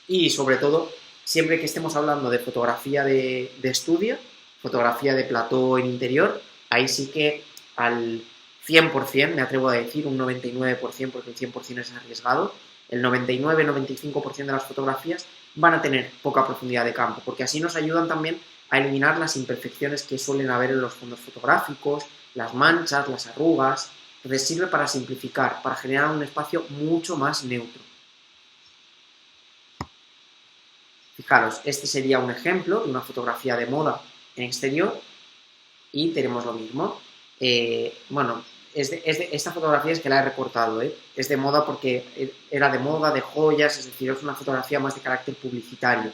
Y sobre todo, siempre que estemos hablando de fotografía de estudio, fotografía de plató en interior, ahí sí que al 100%, me atrevo a decir, un 99%, porque el 100% es arriesgado, el 99-95% de las fotografías van a tener poca profundidad de campo, porque así nos ayudan también a eliminar las imperfecciones que suelen haber en los fondos fotográficos, las manchas, las arrugas. Entonces sirve para simplificar, para generar un espacio mucho más neutro. Fijaros, este sería un ejemplo de una fotografía de moda en exterior y tenemos lo mismo. Bueno, esta fotografía es que la he recortado, es de moda porque era de moda, de joyas, es decir, es una fotografía más de carácter publicitario.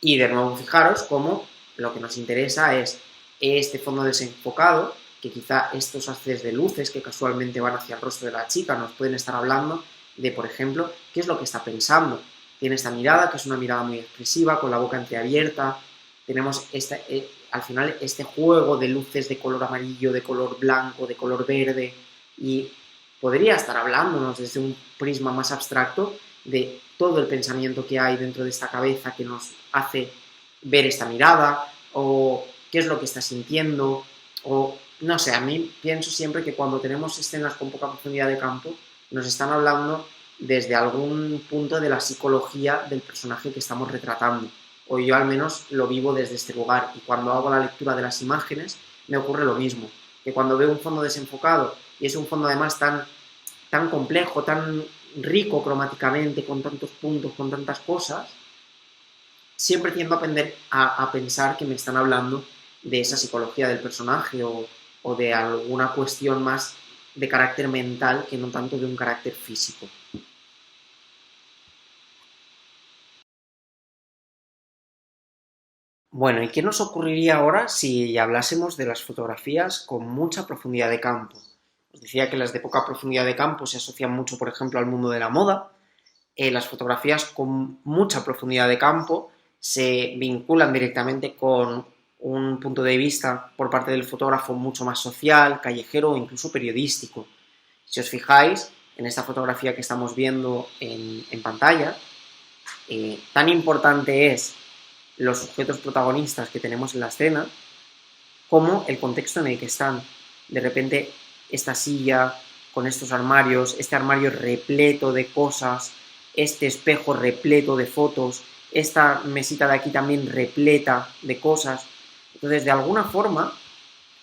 Y de nuevo, fijaros cómo lo que nos interesa es este fondo desenfocado, que quizá estos haces de luces que casualmente van hacia el rostro de la chica nos pueden estar hablando de, por ejemplo, qué es lo que está pensando. Tiene esta mirada, que es una mirada muy expresiva, con la boca entreabierta. Tenemos al final este juego de luces de color amarillo, de color blanco, de color verde, y podría estar hablándonos desde un prisma más abstracto de todo el pensamiento que hay dentro de esta cabeza que nos hace ver esta mirada, o qué es lo que está sintiendo, o no sé, a mí pienso siempre que cuando tenemos escenas con poca profundidad de campo, nos están hablando desde algún punto de la psicología del personaje que estamos retratando, o yo al menos lo vivo desde este lugar, y cuando hago la lectura de las imágenes me ocurre lo mismo, que cuando veo un fondo desenfocado, y es un fondo además tan complejo, tan rico cromáticamente, con tantos puntos, con tantas cosas, siempre tiendo a pensar que me están hablando de esa psicología del personaje o de alguna cuestión más de carácter mental que no tanto de un carácter físico. Bueno, ¿y qué nos ocurriría ahora si hablásemos de las fotografías con mucha profundidad de campo? Os decía que las de poca profundidad de campo se asocian mucho, por ejemplo, al mundo de la moda. Las fotografías con mucha profundidad de campo se vinculan directamente con un punto de vista por parte del fotógrafo mucho más social, callejero o incluso periodístico. Si os fijáis, en esta fotografía que estamos viendo en pantalla, tan importante es los sujetos protagonistas que tenemos en la escena como el contexto en el que están. De repente, esta silla con estos armarios, este armario repleto de cosas, este espejo repleto de fotos, esta mesita de aquí también repleta de cosas. Entonces, de alguna forma,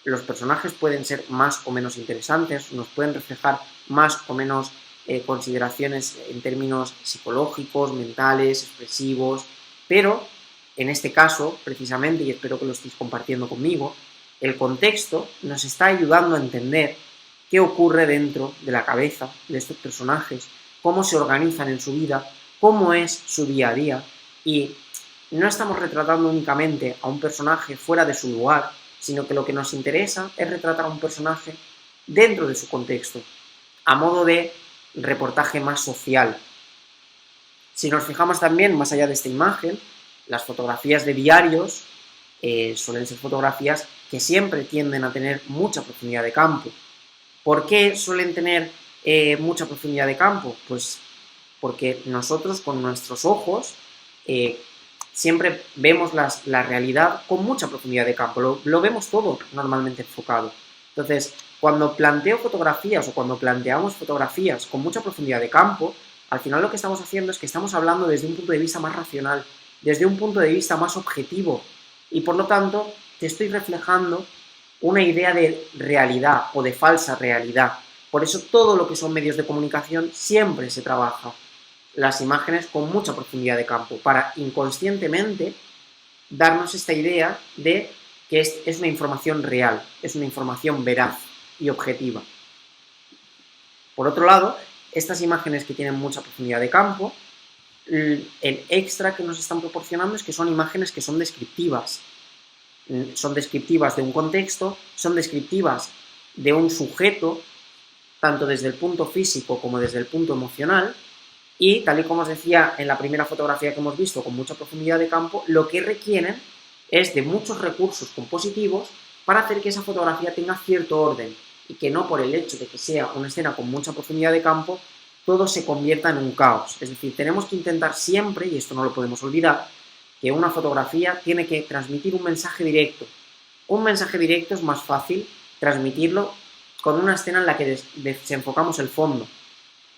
los personajes pueden ser más o menos interesantes, nos pueden reflejar más o menos consideraciones en términos psicológicos, mentales, expresivos, pero en este caso, precisamente, y espero que lo estéis compartiendo conmigo, el contexto nos está ayudando a entender qué ocurre dentro de la cabeza de estos personajes, cómo se organizan en su vida, cómo es su día a día, y no estamos retratando únicamente a un personaje fuera de su lugar, sino que lo que nos interesa es retratar a un personaje dentro de su contexto, a modo de reportaje más social. Si nos fijamos también, más allá de esta imagen, las fotografías de diarios suelen ser fotografías que siempre tienden a tener mucha profundidad de campo. ¿Por qué suelen tener mucha profundidad de campo? Pues porque nosotros con nuestros ojos siempre vemos la realidad con mucha profundidad de campo, lo vemos todo normalmente enfocado. Entonces, cuando planteo fotografías o cuando planteamos fotografías con mucha profundidad de campo, al final lo que estamos haciendo es que estamos hablando desde un punto de vista más racional, desde un punto de vista más objetivo, y por lo tanto te estoy reflejando una idea de realidad o de falsa realidad. Por eso todo lo que son medios de comunicación siempre se trabaja las imágenes con mucha profundidad de campo, para inconscientemente darnos esta idea de que es una información real, es una información veraz y objetiva. Por otro lado, estas imágenes que tienen mucha profundidad de campo, el extra que nos están proporcionando es que son imágenes que son descriptivas. Son descriptivas de un contexto, son descriptivas de un sujeto, tanto desde el punto físico como desde el punto emocional, y tal y como os decía en la primera fotografía que hemos visto con mucha profundidad de campo, lo que requieren es de muchos recursos compositivos para hacer que esa fotografía tenga cierto orden y que no por el hecho de que sea una escena con mucha profundidad de campo todo se convierta en un caos. Es decir, tenemos que intentar siempre, y esto no lo podemos olvidar, que una fotografía tiene que transmitir un mensaje directo. Un mensaje directo es más fácil transmitirlo con una escena en la que desenfocamos el fondo,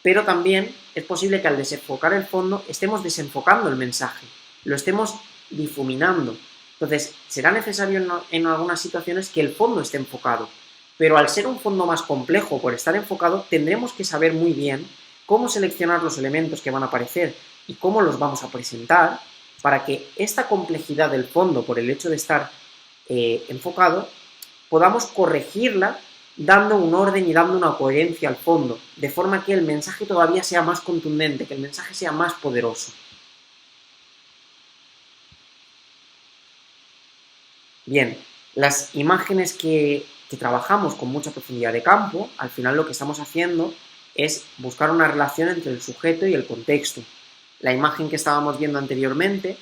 pero también es posible que al desenfocar el fondo estemos desenfocando el mensaje, lo estemos difuminando. Entonces, será necesario en algunas situaciones que el fondo esté enfocado, pero al ser un fondo más complejo por estar enfocado, tendremos que saber muy bien cómo seleccionar los elementos que van a aparecer y cómo los vamos a presentar para que esta complejidad del fondo, por el hecho de estar enfocado, podamos corregirla dando un orden y dando una coherencia al fondo, de forma que el mensaje todavía sea más contundente, que el mensaje sea más poderoso. Bien, las imágenes que trabajamos con mucha profundidad de campo, al final lo que estamos haciendo es buscar una relación entre el sujeto y el contexto. La imagen que estábamos viendo anteriormente,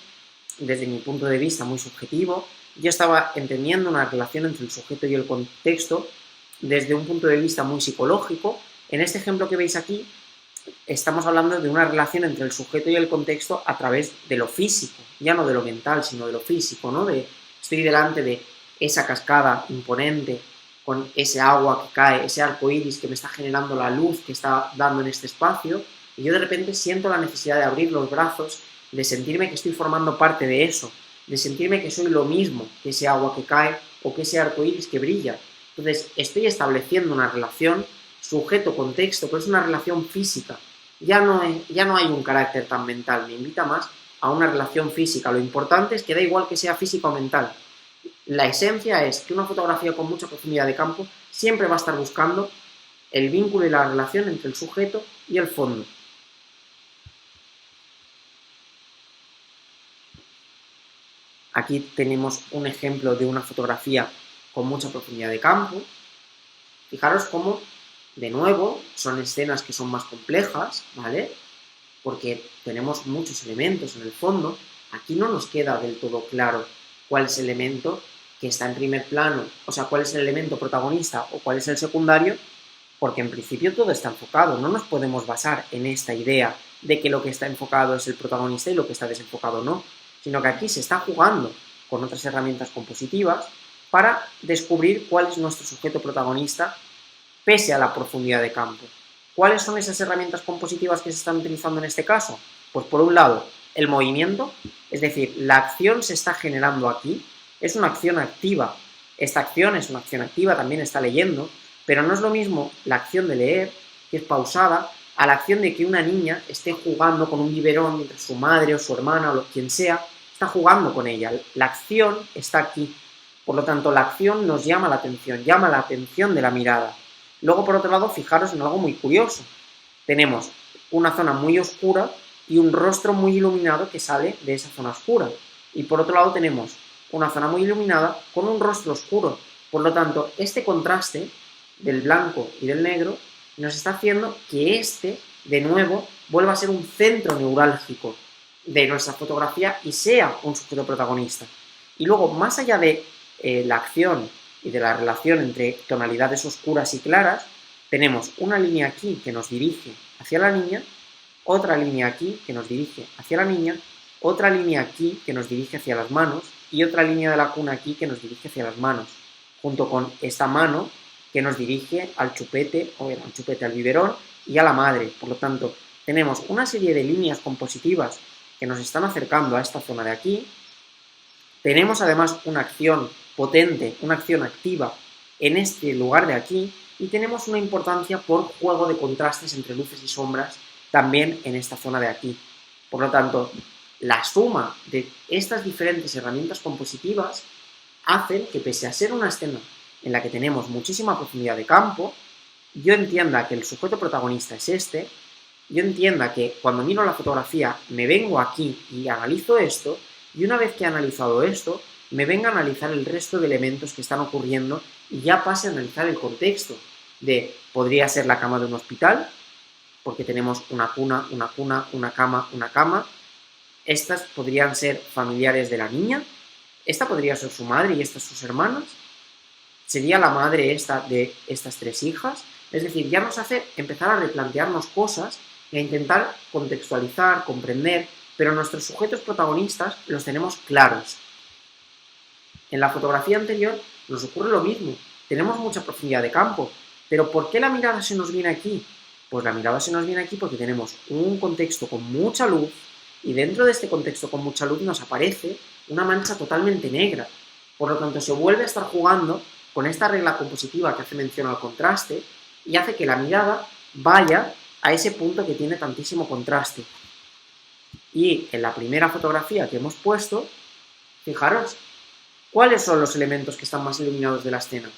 desde mi punto de vista muy subjetivo, yo estaba entendiendo una relación entre el sujeto y el contexto desde un punto de vista muy psicológico. En este ejemplo que veis aquí, estamos hablando de una relación entre el sujeto y el contexto a través de lo físico, ya no de lo mental, sino de lo físico, ¿no? Estoy delante de esa cascada imponente, con ese agua que cae, ese arco iris que me está generando la luz que está dando en este espacio, y yo de repente siento la necesidad de abrir los brazos, de sentirme que estoy formando parte de eso, de sentirme que soy lo mismo que ese agua que cae o que ese arco iris que brilla. Entonces, estoy estableciendo una relación sujeto-contexto, pero es una relación física. Ya no hay un carácter tan mental, me invita más a una relación física. Lo importante es que da igual que sea física o mental. La esencia es que una fotografía con mucha profundidad de campo siempre va a estar buscando el vínculo y la relación entre el sujeto y el fondo. Aquí tenemos un ejemplo de una fotografía con mucha profundidad de campo. Fijaros cómo, de nuevo, son escenas que son más complejas, ¿vale? Porque tenemos muchos elementos en el fondo. Aquí no nos queda del todo claro cuál es el elemento que está en primer plano, o sea, cuál es el elemento protagonista o cuál es el secundario, porque en principio todo está enfocado. No nos podemos basar en esta idea de que lo que está enfocado es el protagonista y lo que está desenfocado no, sino que aquí se está jugando con otras herramientas compositivas para descubrir cuál es nuestro sujeto protagonista pese a la profundidad de campo. ¿Cuáles son esas herramientas compositivas que se están utilizando en este caso? Pues por un lado, el movimiento, es decir, la acción se está generando aquí, es una acción activa. Esta acción es una acción activa, también está leyendo, pero no es lo mismo la acción de leer, que es pausada, a la acción de que una niña esté jugando con un biberón mientras su madre o su hermana o quien sea está jugando con ella. La acción está aquí. Por lo tanto, la acción nos llama la atención de la mirada. Luego, por otro lado, fijaros en algo muy curioso. Tenemos una zona muy oscura y un rostro muy iluminado que sale de esa zona oscura. Y por otro lado tenemos una zona muy iluminada con un rostro oscuro. Por lo tanto, este contraste del blanco y del negro nos está haciendo que de nuevo, vuelva a ser un centro neurálgico de nuestra fotografía y sea un sujeto protagonista. Y luego, más allá de la acción y de la relación entre tonalidades oscuras y claras, tenemos una línea aquí que nos dirige hacia la niña, otra línea aquí que nos dirige hacia la niña, otra línea aquí que nos dirige hacia las manos y otra línea de la cuna aquí que nos dirige hacia las manos, junto con esta mano que nos dirige al chupete, al biberón y a la madre. Por lo tanto, tenemos una serie de líneas compositivas que nos están acercando a esta zona de aquí. Tenemos además una acción potente, una acción activa en este lugar de aquí, y tenemos una importancia por juego de contrastes entre luces y sombras también en esta zona de aquí. Por lo tanto, la suma de estas diferentes herramientas compositivas hacen que, pese a ser una escena en la que tenemos muchísima profundidad de campo, yo entienda que el sujeto protagonista es este, yo entienda que cuando miro la fotografía me vengo aquí y analizo esto, y una vez que he analizado esto, me venga a analizar el resto de elementos que están ocurriendo y ya pase a analizar el contexto de, podría ser la cama de un hospital, porque tenemos una cuna, una cama. Estas podrían ser familiares de la niña, esta podría ser su madre y estas sus hermanas, sería la madre esta de estas tres hijas. Es decir, ya nos hace empezar a replantearnos cosas e a intentar contextualizar, comprender, pero nuestros sujetos protagonistas los tenemos claros. En la fotografía anterior nos ocurre lo mismo, tenemos mucha profundidad de campo, pero ¿por qué la mirada se nos viene aquí? Pues la mirada se nos viene aquí porque tenemos un contexto con mucha luz y dentro de este contexto con mucha luz nos aparece una mancha totalmente negra. Por lo tanto, se vuelve a estar jugando con esta regla compositiva que hace mención al contraste y hace que la mirada vaya a ese punto que tiene tantísimo contraste. Y en la primera fotografía que hemos puesto, fijaros, ¿cuáles son los elementos que están más iluminados de la escena?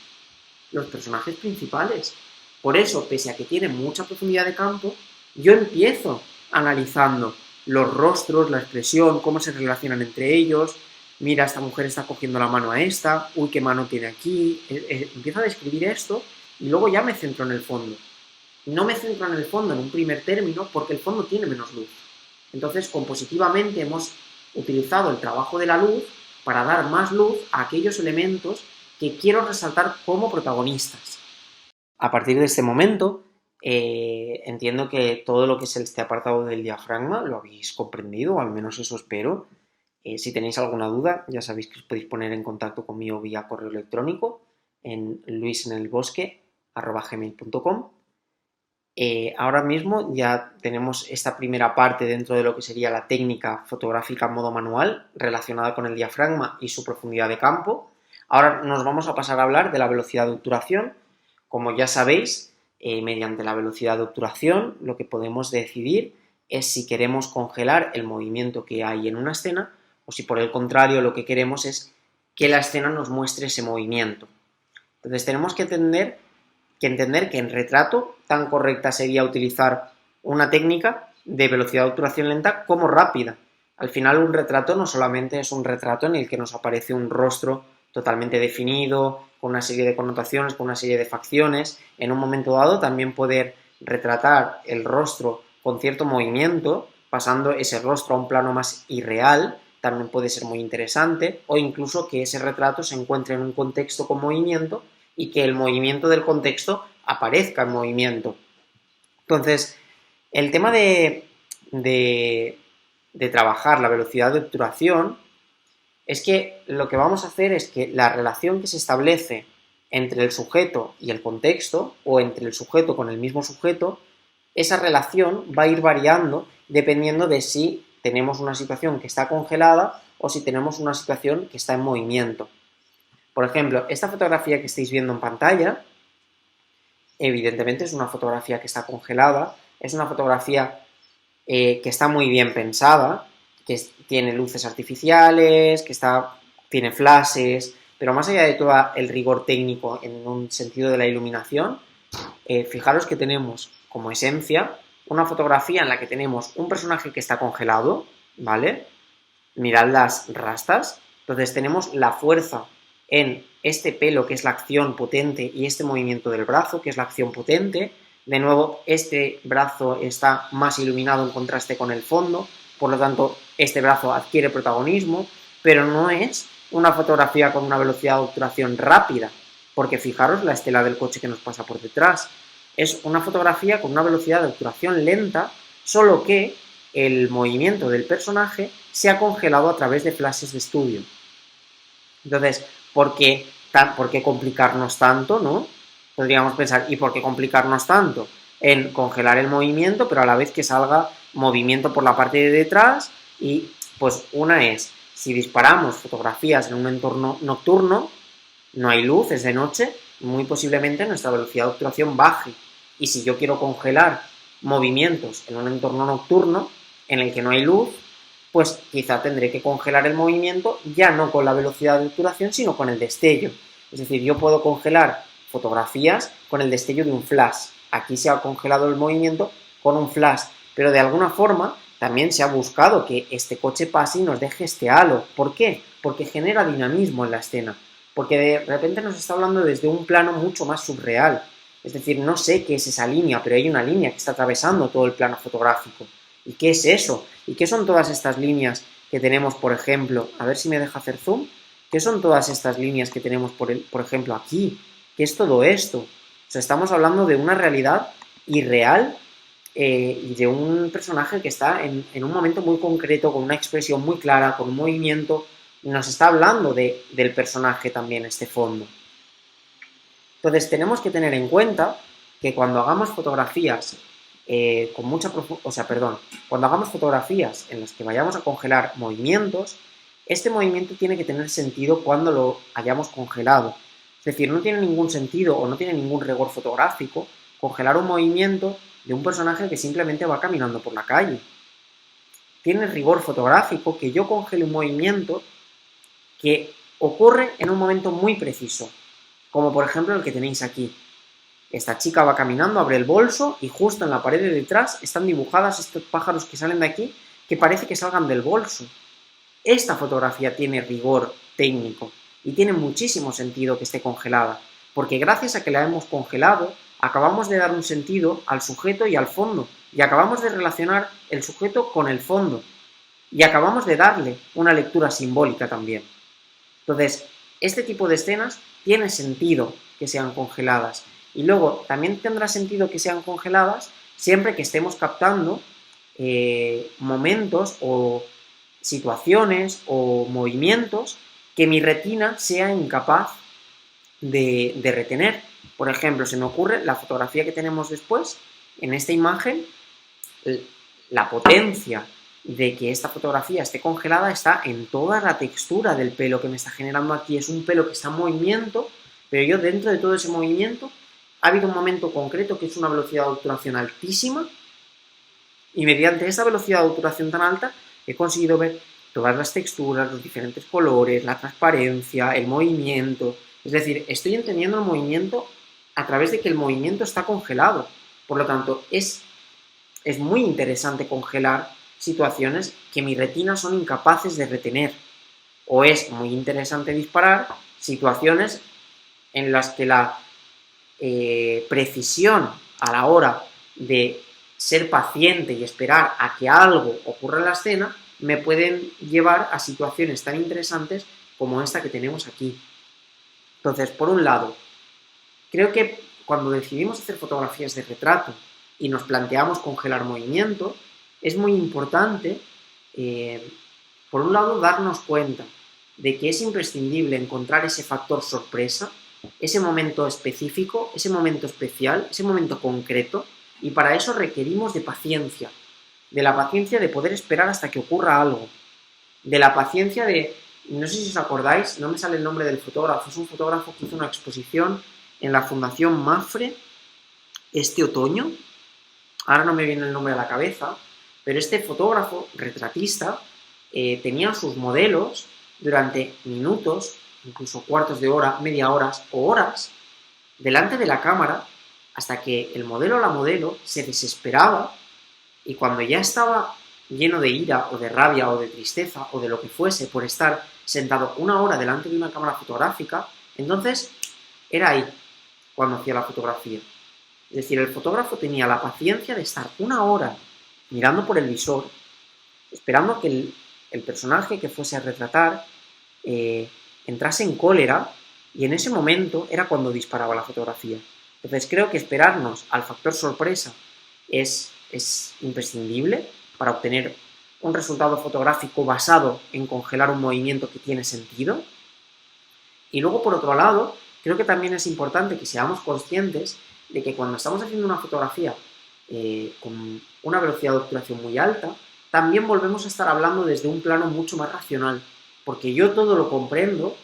Los personajes principales. Por eso, pese a que tiene mucha profundidad de campo, yo empiezo analizando los rostros, la expresión, cómo se relacionan entre ellos. Mira, esta mujer está cogiendo la mano a esta, uy, qué mano tiene aquí. Empiezo a describir esto y luego ya me centro en el fondo. No me centro en el fondo en un primer término porque el fondo tiene menos luz. Entonces, compositivamente hemos utilizado el trabajo de la luz para dar más luz a aquellos elementos que quiero resaltar como protagonistas. A partir de este momento, entiendo que todo lo que es este apartado del diafragma lo habéis comprendido, o al menos eso espero. Si tenéis alguna duda, ya sabéis que os podéis poner en contacto conmigo vía correo electrónico en luisenelbosque@gmail.com. Ahora mismo ya tenemos esta primera parte dentro de lo que sería la técnica fotográfica en modo manual relacionada con el diafragma y su profundidad de campo. Ahora nos vamos a pasar a hablar de la velocidad de obturación. Como ya sabéis, mediante la velocidad de obturación lo que podemos decidir es si queremos congelar el movimiento que hay en una escena o si por el contrario lo que queremos es que la escena nos muestre ese movimiento. Entonces tenemos que entender que en retrato tan correcta sería utilizar una técnica de velocidad de obturación lenta como rápida. Al final un retrato no solamente es un retrato en el que nos aparece un rostro totalmente definido, con una serie de connotaciones, con una serie de facciones. En un momento dado también poder retratar el rostro con cierto movimiento, pasando ese rostro a un plano más irreal, también puede ser muy interesante, o incluso que ese retrato se encuentre en un contexto con movimiento y que el movimiento del contexto aparezca en movimiento. Entonces, el tema de trabajar la velocidad de obturación es que lo que vamos a hacer es que la relación que se establece entre el sujeto y el contexto, o entre el sujeto con el mismo sujeto, esa relación va a ir variando dependiendo de si tenemos una situación que está congelada o si tenemos una situación que está en movimiento. Por ejemplo, esta fotografía que estáis viendo en pantalla, evidentemente es una fotografía que está congelada, es una fotografía que está muy bien pensada, que tiene luces artificiales, tiene flashes, pero más allá de todo el rigor técnico en un sentido de la iluminación, fijaros que tenemos como esencia una fotografía en la que tenemos un personaje que está congelado, ¿vale? Mirad las rastas, entonces tenemos la fuerza en este pelo, que es la acción potente, y este movimiento del brazo, que es la acción potente. De nuevo, este brazo está más iluminado en contraste con el fondo, por lo tanto, este brazo adquiere protagonismo, pero no es una fotografía con una velocidad de obturación rápida, porque fijaros la estela del coche que nos pasa por detrás. Es una fotografía con una velocidad de obturación lenta, solo que el movimiento del personaje se ha congelado a través de flashes de estudio. Entonces, ¿por qué complicarnos tanto, no? Podríamos pensar, ¿y por qué complicarnos tanto? En congelar el movimiento, pero a la vez que salga movimiento por la parte de detrás. Y pues una es, si disparamos fotografías en un entorno nocturno, no hay luz, es de noche, muy posiblemente nuestra velocidad de obturación baje. Y si yo quiero congelar movimientos en un entorno nocturno, en el que no hay luz, pues quizá tendré que congelar el movimiento ya no con la velocidad de obturación, sino con el destello. Es decir, yo puedo congelar fotografías con el destello de un flash. Aquí se ha congelado el movimiento con un flash, pero de alguna forma también se ha buscado que este coche pase y nos deje este halo. ¿Por qué? Porque genera dinamismo en la escena, porque de repente nos está hablando desde un plano mucho más surreal. Es decir, no sé qué es esa línea, pero hay una línea que está atravesando todo el plano fotográfico. ¿Y qué es eso? ¿Y qué son todas estas líneas que tenemos, por ejemplo? A ver si me deja hacer zoom. ¿Qué son todas estas líneas que tenemos, por ejemplo, aquí? ¿Qué es todo esto? O sea, estamos hablando de una realidad irreal y de un personaje que está en un momento muy concreto, con una expresión muy clara, con un movimiento. Nos está hablando del personaje también, este fondo. Entonces, tenemos que tener en cuenta que cuando hagamos fotografías cuando hagamos fotografías en las que vayamos a congelar movimientos, este movimiento tiene que tener sentido cuando lo hayamos congelado. Es decir, no tiene ningún sentido o no tiene ningún rigor fotográfico congelar un movimiento de un personaje que simplemente va caminando por la calle. tiene rigor fotográfico, que yo congele un movimiento que ocurre en un momento muy preciso, como por ejemplo el que tenéis aquí. Esta chica va caminando, abre el bolso y justo en la pared de detrás están dibujadas estos pájaros que salen de aquí que parece que salgan del bolso. Esta fotografía tiene rigor técnico y tiene muchísimo sentido que esté congelada, porque gracias a que la hemos congelado, acabamos de dar un sentido al sujeto y al fondo, y acabamos de relacionar el sujeto con el fondo, y acabamos de darle una lectura simbólica también. Entonces, este tipo de escenas tiene sentido que sean congeladas, y luego también tendrá sentido que sean congeladas siempre que estemos captando momentos o situaciones o movimientos que mi retina sea incapaz de retener. Por ejemplo, se me ocurre la fotografía que tenemos después, en esta imagen, la potencia de que esta fotografía esté congelada está en toda la textura del pelo que me está generando aquí. Es un pelo que está en movimiento, pero yo dentro de todo ese movimiento ha habido un momento concreto que es una velocidad de obturación altísima, y mediante esa velocidad de obturación tan alta he conseguido ver todas las texturas, los diferentes colores, la transparencia, el movimiento. Es decir, estoy entendiendo el movimiento a través de que el movimiento está congelado. Por lo tanto, es muy interesante congelar situaciones que mi retina son incapaces de retener. O es muy interesante disparar situaciones en las que la precisión a la hora de ser paciente y esperar a que algo ocurra en la escena me pueden llevar a situaciones tan interesantes como esta que tenemos aquí. Entonces, por un lado, creo que cuando decidimos hacer fotografías de retrato y nos planteamos congelar movimiento, es muy importante, por un lado, darnos cuenta de que es imprescindible encontrar ese factor sorpresa, ese momento específico, ese momento especial, ese momento concreto, y para eso requerimos de paciencia, de la paciencia de poder esperar hasta que ocurra algo, de la paciencia de, no sé si os acordáis, no me sale el nombre del fotógrafo, es un fotógrafo que hizo una exposición en la Fundación Mapfre este otoño, ahora no me viene el nombre a la cabeza, pero este fotógrafo retratista tenía sus modelos durante minutos, incluso cuartos de hora, media hora o horas, delante de la cámara, hasta que el modelo o la modelo se desesperaba, y cuando ya estaba lleno de ira o de rabia o de tristeza o de lo que fuese por estar sentado una hora delante de una cámara fotográfica, entonces era ahí cuando hacía la fotografía. Es decir, el fotógrafo tenía la paciencia de estar una hora mirando por el visor, esperando que el personaje que fuese a retratar entrase en cólera, y en ese momento era cuando disparaba la fotografía. Entonces creo que esperarnos al factor sorpresa es imprescindible para obtener un resultado fotográfico basado en congelar un movimiento que tiene sentido. Y luego, por otro lado, creo que también es importante que seamos conscientes de que cuando estamos haciendo una fotografía con una velocidad de obturación muy alta, también volvemos a estar hablando desde un plano mucho más racional, porque yo todo lo comprendo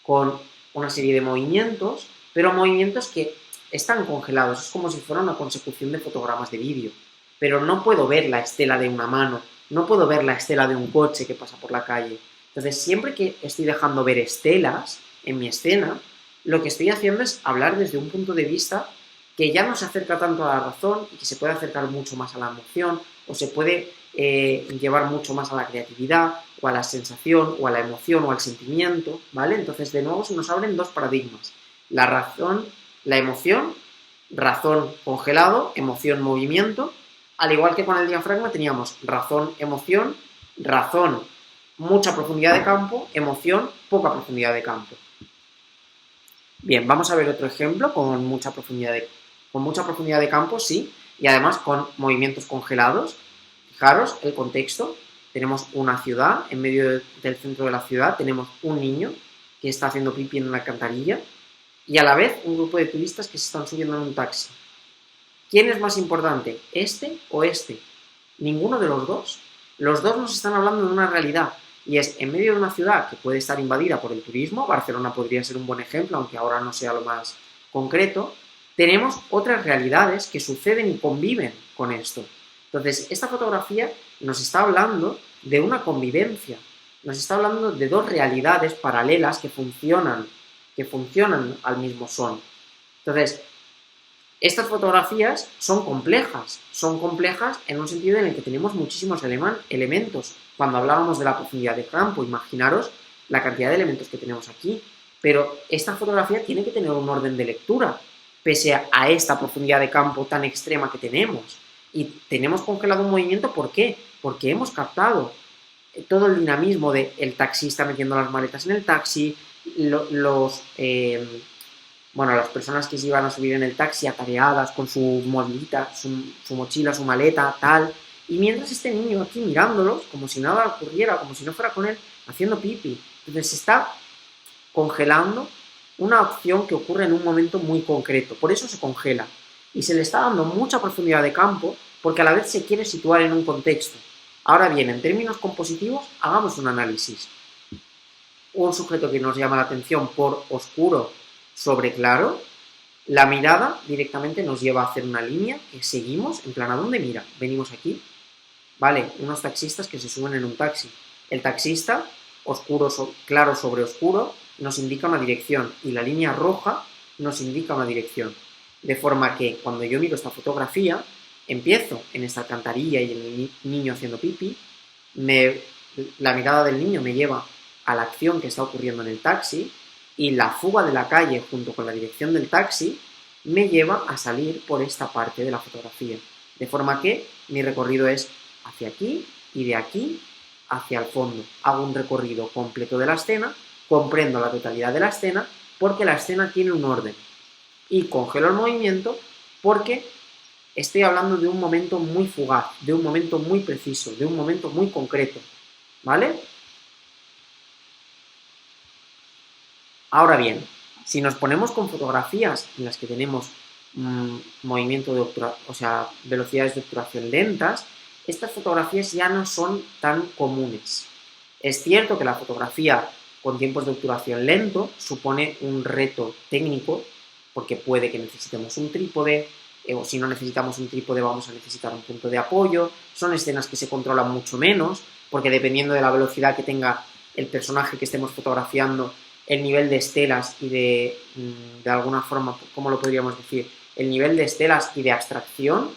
con una serie de movimientos, pero movimientos que están congelados, es como si fuera una consecución de fotogramas de vídeo, pero no puedo ver la estela de una mano, no puedo ver la estela de un coche que pasa por la calle. Entonces, siempre que estoy dejando ver estelas en mi escena, lo que estoy haciendo es hablar desde un punto de vista que ya no se acerca tanto a la razón y que se puede acercar mucho más a la emoción, o se puede llevar mucho más a la creatividad, o a la sensación, o a la emoción, o al sentimiento, ¿vale? Entonces, de nuevo, se nos abren dos paradigmas. La razón, la emoción, razón congelado, emoción movimiento. Al igual que con el diafragma teníamos razón, emoción, razón, mucha profundidad de campo, emoción, poca profundidad de campo. Bien, vamos a ver otro ejemplo con mucha profundidad de campo, sí, y además con movimientos congelados. Fijaros el contexto. Tenemos una ciudad, en medio del centro de la ciudad tenemos un niño que está haciendo pipí en una alcantarilla, y a la vez un grupo de turistas que se están subiendo en un taxi. ¿Quién es más importante, este o este? Ninguno de los dos. Los dos nos están hablando de una realidad, y es en medio de una ciudad que puede estar invadida por el turismo. Barcelona podría ser un buen ejemplo, aunque ahora no sea lo más concreto. Tenemos otras realidades que suceden y conviven con esto. Entonces, esta fotografía nos está hablando de una convivencia, nos está hablando de dos realidades paralelas que funcionan al mismo son. Entonces, estas fotografías son complejas en un sentido en el que tenemos muchísimos elementos. Cuando hablábamos de la profundidad de campo, imaginaros la cantidad de elementos que tenemos aquí, pero esta fotografía tiene que tener un orden de lectura, pese a esta profundidad de campo tan extrema que tenemos. Y tenemos congelado un movimiento, ¿por qué? Porque hemos captado todo el dinamismo del taxista metiendo las maletas en el taxi, las personas que se iban a subir en el taxi atareadas con su mochilita, su mochila, su maleta, tal, y mientras este niño aquí mirándolos, como si nada ocurriera, como si no fuera con él, haciendo pipi. Entonces se está congelando una acción que ocurre en un momento muy concreto, por eso se congela. Y se le está dando mucha profundidad de campo, porque a la vez se quiere situar en un contexto. Ahora bien, en términos compositivos, hagamos un análisis. Un sujeto que nos llama la atención por oscuro sobre claro, la mirada directamente nos lleva a hacer una línea que seguimos, en plan, ¿a dónde mira? Venimos aquí, vale, unos taxistas que se suben en un taxi. El taxista, claro sobre oscuro, nos indica una dirección y la línea roja nos indica una dirección. De forma que cuando yo miro esta fotografía, empiezo en esta alcantarilla y en el niño haciendo pipí, la mirada del niño me lleva a la acción que está ocurriendo en el taxi, y la fuga de la calle junto con la dirección del taxi me lleva a salir por esta parte de la fotografía. De forma que mi recorrido es hacia aquí y de aquí hacia el fondo. Hago un recorrido completo de la escena, comprendo la totalidad de la escena porque la escena tiene un orden. Y congelo el movimiento porque estoy hablando de un momento muy fugaz, de un momento muy preciso, de un momento muy concreto. ¿Vale? Ahora bien, si nos ponemos con fotografías en las que tenemos velocidades de obturación lentas, estas fotografías ya no son tan comunes. Es cierto que la fotografía con tiempos de obturación lento supone un reto técnico, porque puede que necesitemos un trípode, o si no necesitamos un trípode vamos a necesitar un punto de apoyo. Son escenas que se controlan mucho menos, porque dependiendo de la velocidad que tenga el personaje que estemos fotografiando, el nivel de estelas y de alguna forma, ¿cómo lo podríamos decir? El nivel de estelas y de abstracción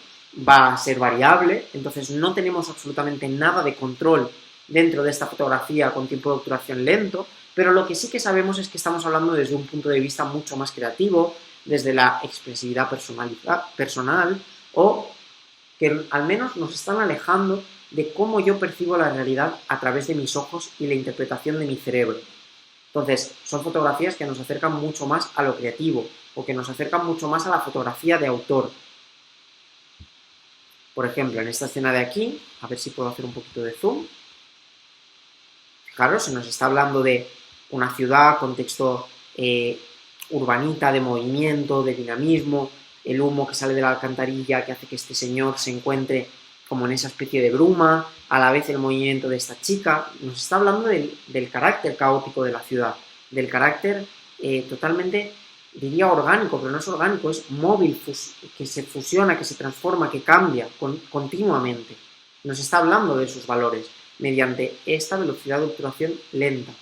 va a ser variable, entonces no tenemos absolutamente nada de control dentro de esta fotografía con tiempo de obturación lento, pero lo que sí que sabemos es que estamos hablando desde un punto de vista mucho más creativo, desde la expresividad personal, o que al menos nos están alejando de cómo yo percibo la realidad a través de mis ojos y la interpretación de mi cerebro. Entonces, son fotografías que nos acercan mucho más a lo creativo, o que nos acercan mucho más a la fotografía de autor. Por ejemplo, en esta escena de aquí, a ver si puedo hacer un poquito de zoom. Fijaros, se nos está hablando de una ciudad, contexto urbanita, de movimiento, de dinamismo, el humo que sale de la alcantarilla que hace que este señor se encuentre como en esa especie de bruma, a la vez el movimiento de esta chica. Nos está hablando del carácter caótico de la ciudad, del carácter totalmente, diría orgánico, pero no es orgánico, es móvil, que se fusiona, que se transforma, que cambia continuamente. Nos está hablando de sus valores mediante esta velocidad de obturación lenta.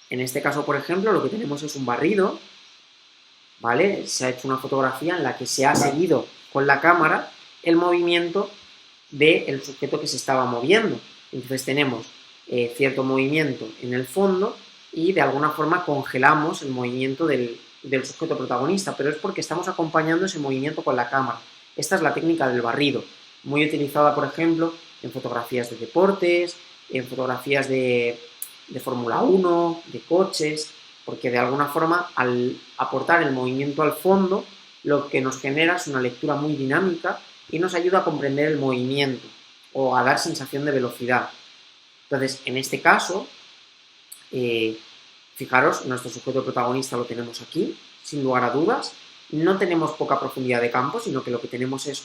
En este caso, por ejemplo, lo que tenemos es un barrido, ¿vale? Se ha hecho una fotografía en la que se ha seguido con la cámara el movimiento del sujeto que se estaba moviendo. Entonces tenemos cierto movimiento en el fondo y de alguna forma congelamos el movimiento del sujeto protagonista, pero es porque estamos acompañando ese movimiento con la cámara. Esta es la técnica del barrido, muy utilizada, por ejemplo, en fotografías de deportes, en fotografías de Fórmula 1, de coches, porque de alguna forma al aportar el movimiento al fondo, lo que nos genera es una lectura muy dinámica y nos ayuda a comprender el movimiento o a dar sensación de velocidad. Entonces, en este caso, fijaros, nuestro sujeto protagonista lo tenemos aquí, sin lugar a dudas. No tenemos poca profundidad de campo, sino que lo que tenemos es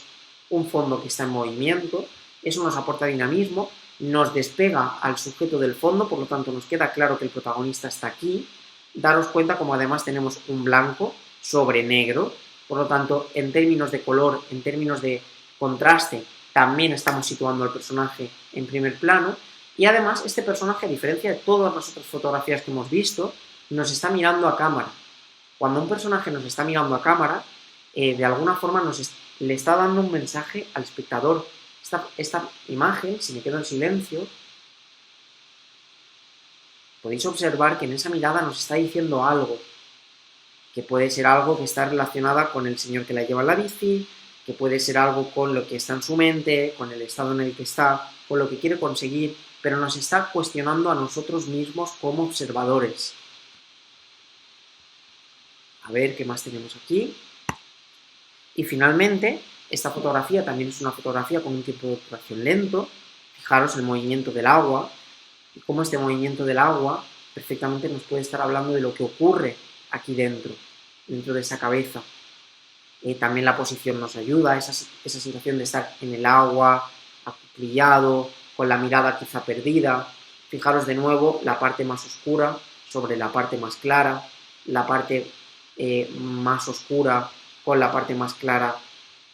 un fondo que está en movimiento. Eso nos aporta dinamismo, nos despega al sujeto del fondo, por lo tanto nos queda claro que el protagonista está aquí. Daros cuenta como además tenemos un blanco sobre negro, Por lo tanto, en términos de color, en términos de contraste, también estamos situando al personaje en primer plano. Y además, este personaje, a diferencia de todas las otras fotografías que hemos visto, nos está mirando a cámara. Cuando un personaje nos está mirando a cámara, de alguna forma le está dando un mensaje al espectador. Esta imagen, si me quedo en silencio, podéis observar que en esa mirada nos está diciendo algo, que puede ser algo que está relacionada con el señor que la lleva en la bici, que puede ser algo con lo que está en su mente, con el estado en el que está, con lo que quiere conseguir, pero nos está cuestionando a nosotros mismos como observadores. A ver qué más tenemos aquí. Y finalmente, esta fotografía también es una fotografía con un tiempo de obturación lento. Fijaros el movimiento del agua, y cómo este movimiento del agua perfectamente nos puede estar hablando de lo que ocurre aquí dentro de esa cabeza. También la posición nos ayuda, esa situación de estar en el agua, acuclillado, con la mirada quizá perdida. Fijaros de nuevo la parte más oscura sobre la parte más clara, la parte más oscura con la parte más clara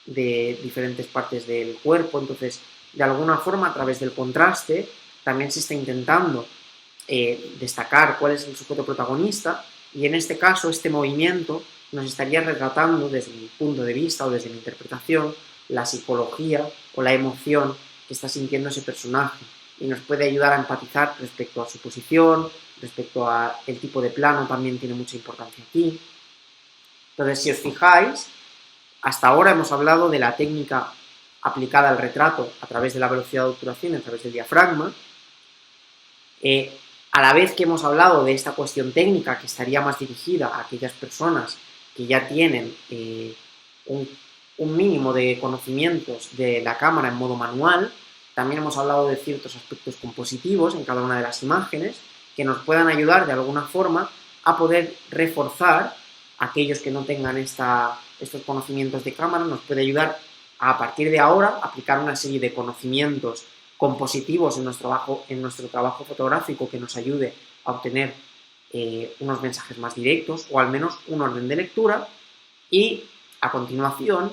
de diferentes partes del cuerpo. Entonces, de alguna forma, a través del contraste, también se está intentando destacar cuál es el sujeto protagonista, y en este caso, este movimiento nos estaría retratando, desde mi punto de vista o desde mi interpretación, la psicología o la emoción que está sintiendo ese personaje, y nos puede ayudar a empatizar respecto a su posición, respecto a el tipo de plano, también tiene mucha importancia aquí. Entonces, si os fijáis, hasta ahora hemos hablado de la técnica aplicada al retrato a través de la velocidad de obturación, a través del diafragma. A la vez que hemos hablado de esta cuestión técnica que estaría más dirigida a aquellas personas que ya tienen un mínimo de conocimientos de la cámara en modo manual, también hemos hablado de ciertos aspectos compositivos en cada una de las imágenes que nos puedan ayudar de alguna forma a poder reforzar a aquellos que no tengan estos conocimientos de cámara. Nos puede ayudar a partir de ahora aplicar una serie de conocimientos compositivos en nuestro trabajo fotográfico que nos ayude a obtener unos mensajes más directos, o al menos un orden de lectura. Y a continuación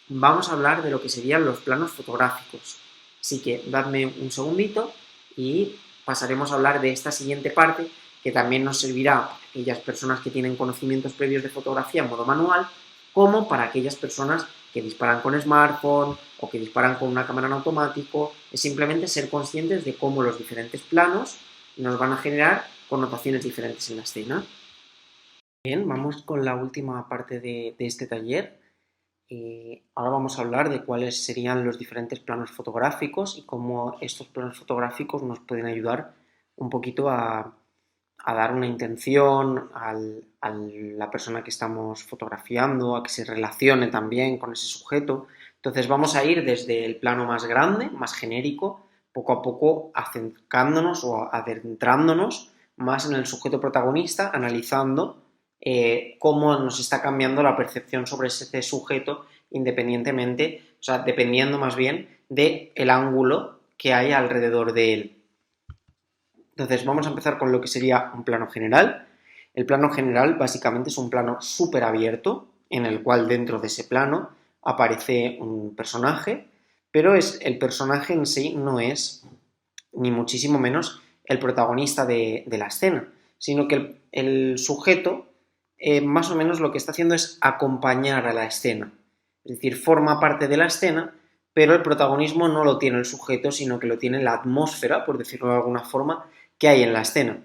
vamos a hablar de lo que serían los planos fotográficos. Así que dadme un segundito y pasaremos a hablar de esta siguiente parte, que también nos servirá para aquellas personas que tienen conocimientos previos de fotografía en modo manual, como para aquellas personas que disparan con smartphone o que disparan con una cámara en automático. Es simplemente ser conscientes de cómo los diferentes planos nos van a generar connotaciones diferentes en la escena. Bien, vamos con la última parte de este taller. Ahora vamos a hablar de cuáles serían los diferentes planos fotográficos y cómo estos planos fotográficos nos pueden ayudar un poquito a dar una intención a la persona que estamos fotografiando, a que se relacione también con ese sujeto. Entonces vamos a ir desde el plano más grande, más genérico, poco a poco acercándonos o adentrándonos más en el sujeto protagonista, analizando cómo nos está cambiando la percepción sobre ese sujeto independientemente, o sea, dependiendo más bien del ángulo que hay alrededor de él. Entonces vamos a empezar con lo que sería un plano general. El plano general básicamente es un plano súper abierto, en el cual dentro de ese plano aparece un personaje, pero el personaje en sí no es ni muchísimo menos el protagonista de la escena, sino que el sujeto más o menos lo que está haciendo es acompañar a la escena, es decir, forma parte de la escena, pero el protagonismo no lo tiene el sujeto, sino que lo tiene la atmósfera, por decirlo de alguna forma, que hay en la escena.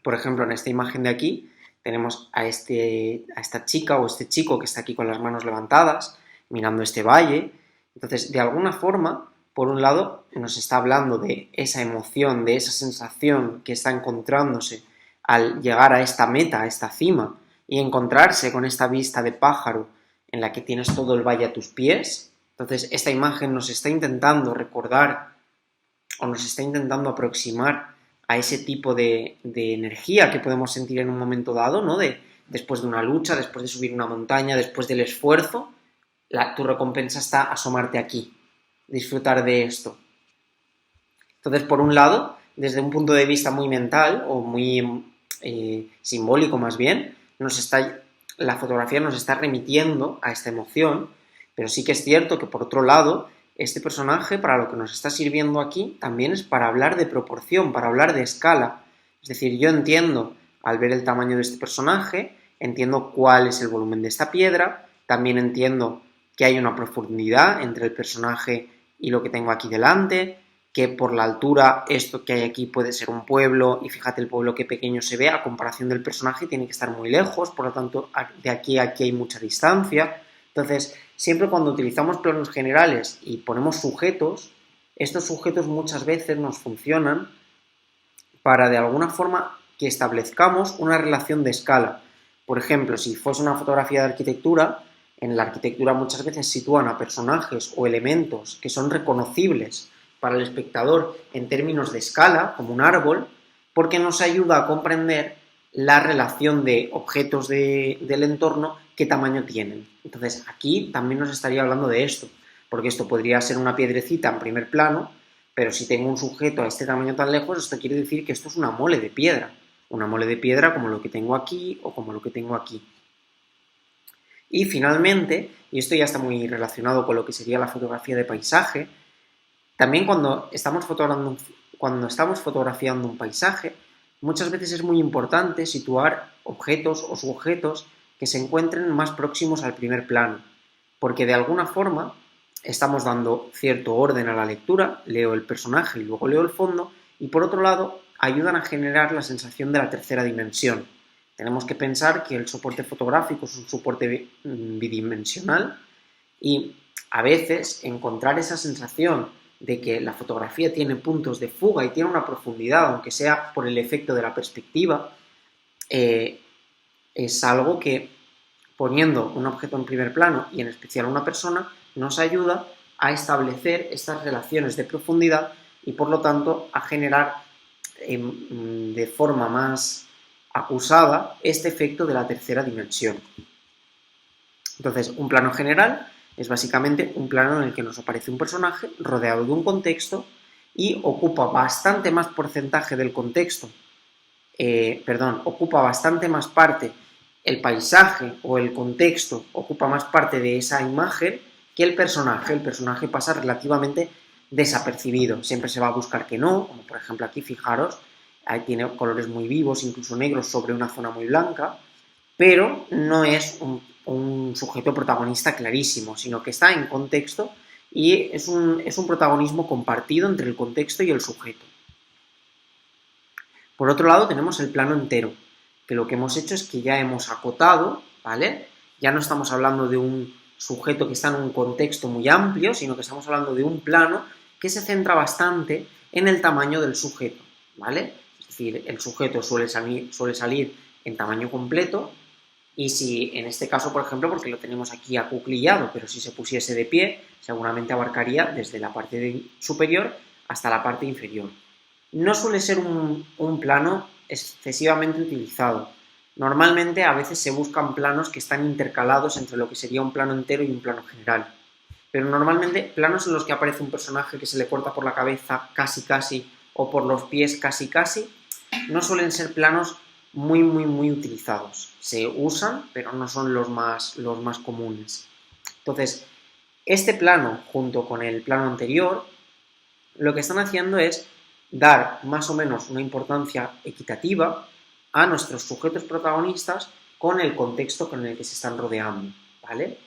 Por ejemplo, en esta imagen de aquí tenemos a esta chica o este chico que está aquí con las manos levantadas, mirando este valle. Entonces, de alguna forma, por un lado, nos está hablando de esa emoción, de esa sensación que está encontrándose al llegar a esta meta, a esta cima, y encontrarse con esta vista de pájaro en la que tienes todo el valle a tus pies. Entonces, esta imagen nos está intentando recordar o nos está intentando aproximar a ese tipo de energía que podemos sentir en un momento dado, ¿no? Después de una lucha, después de subir una montaña, después del esfuerzo, tu recompensa está asomarte aquí, disfrutar de esto. Entonces, por un lado, desde un punto de vista muy mental o muy simbólico más bien, nos está la fotografía nos está remitiendo a esta emoción, pero sí que es cierto que por otro lado, este personaje para lo que nos está sirviendo aquí también es para hablar de proporción, para hablar de escala. Es decir, yo entiendo al ver el tamaño de este personaje, entiendo cuál es el volumen de esta piedra, también entiendo que hay una profundidad entre el personaje y lo que tengo aquí delante, que por la altura esto que hay aquí puede ser un pueblo y fíjate el pueblo qué pequeño se ve a comparación del personaje, tiene que estar muy lejos, por lo tanto de aquí a aquí hay mucha distancia. Entonces, siempre cuando utilizamos planos generales y ponemos sujetos, estos sujetos muchas veces nos funcionan para de alguna forma que establezcamos una relación de escala. Por ejemplo, si fuese una fotografía de arquitectura, en la arquitectura muchas veces sitúan a personajes o elementos que son reconocibles para el espectador en términos de escala, como un árbol, porque nos ayuda a comprender la relación de objetos del entorno, qué tamaño tienen. Entonces, aquí también nos estaría hablando de esto, porque esto podría ser una piedrecita en primer plano, pero si tengo un sujeto a este tamaño tan lejos, esto quiere decir que esto es una mole de piedra como lo que tengo aquí o como lo que tengo aquí. Y finalmente, y esto ya está muy relacionado con lo que sería la fotografía de paisaje, también cuando estamos fotografiando un paisaje, muchas veces es muy importante situar objetos o sujetos que se encuentren más próximos al primer plano, porque de alguna forma estamos dando cierto orden a la lectura, leo el personaje y luego leo el fondo, y por otro lado ayudan a generar la sensación de la tercera dimensión. Tenemos que pensar que el soporte fotográfico es un soporte bidimensional y a veces encontrar esa sensación de que la fotografía tiene puntos de fuga y tiene una profundidad, aunque sea por el efecto de la perspectiva, es algo que poniendo un objeto en primer plano y en especial una persona nos ayuda a establecer estas relaciones de profundidad y por lo tanto a generar de forma más acusada este efecto de la tercera dimensión. Entonces, un plano general es básicamente un plano en el que nos aparece un personaje rodeado de un contexto y ocupa bastante más porcentaje del contexto, ocupa bastante más parte el paisaje o el contexto, ocupa más parte de esa imagen que el personaje. El personaje pasa relativamente desapercibido, siempre se va a buscar que no, como por ejemplo aquí, fijaros, ahí tiene colores muy vivos, incluso negros sobre una zona muy blanca, pero no es un sujeto protagonista clarísimo, sino que está en contexto y es un protagonismo compartido entre el contexto y el sujeto. Por otro lado tenemos el plano entero, que lo que hemos hecho es que ya hemos acotado, ¿vale? Ya no estamos hablando de un sujeto que está en un contexto muy amplio, sino que estamos hablando de un plano que se centra bastante en el tamaño del sujeto, ¿vale? Es decir, el sujeto suele salir en tamaño completo y si en este caso, por ejemplo, porque lo tenemos aquí acuclillado, pero si se pusiese de pie, seguramente abarcaría desde la parte superior hasta la parte inferior. No suele ser un plano excesivamente utilizado. Normalmente a veces se buscan planos que están intercalados entre lo que sería un plano entero y un plano general. Pero normalmente planos en los que aparece un personaje que se le corta por la cabeza casi o por los pies casi no suelen ser planos muy utilizados. Se usan, pero no son los más comunes. Entonces, este plano junto con el plano anterior lo que están haciendo es dar más o menos una importancia equitativa a nuestros sujetos protagonistas con el contexto con el que se están rodeando, ¿vale?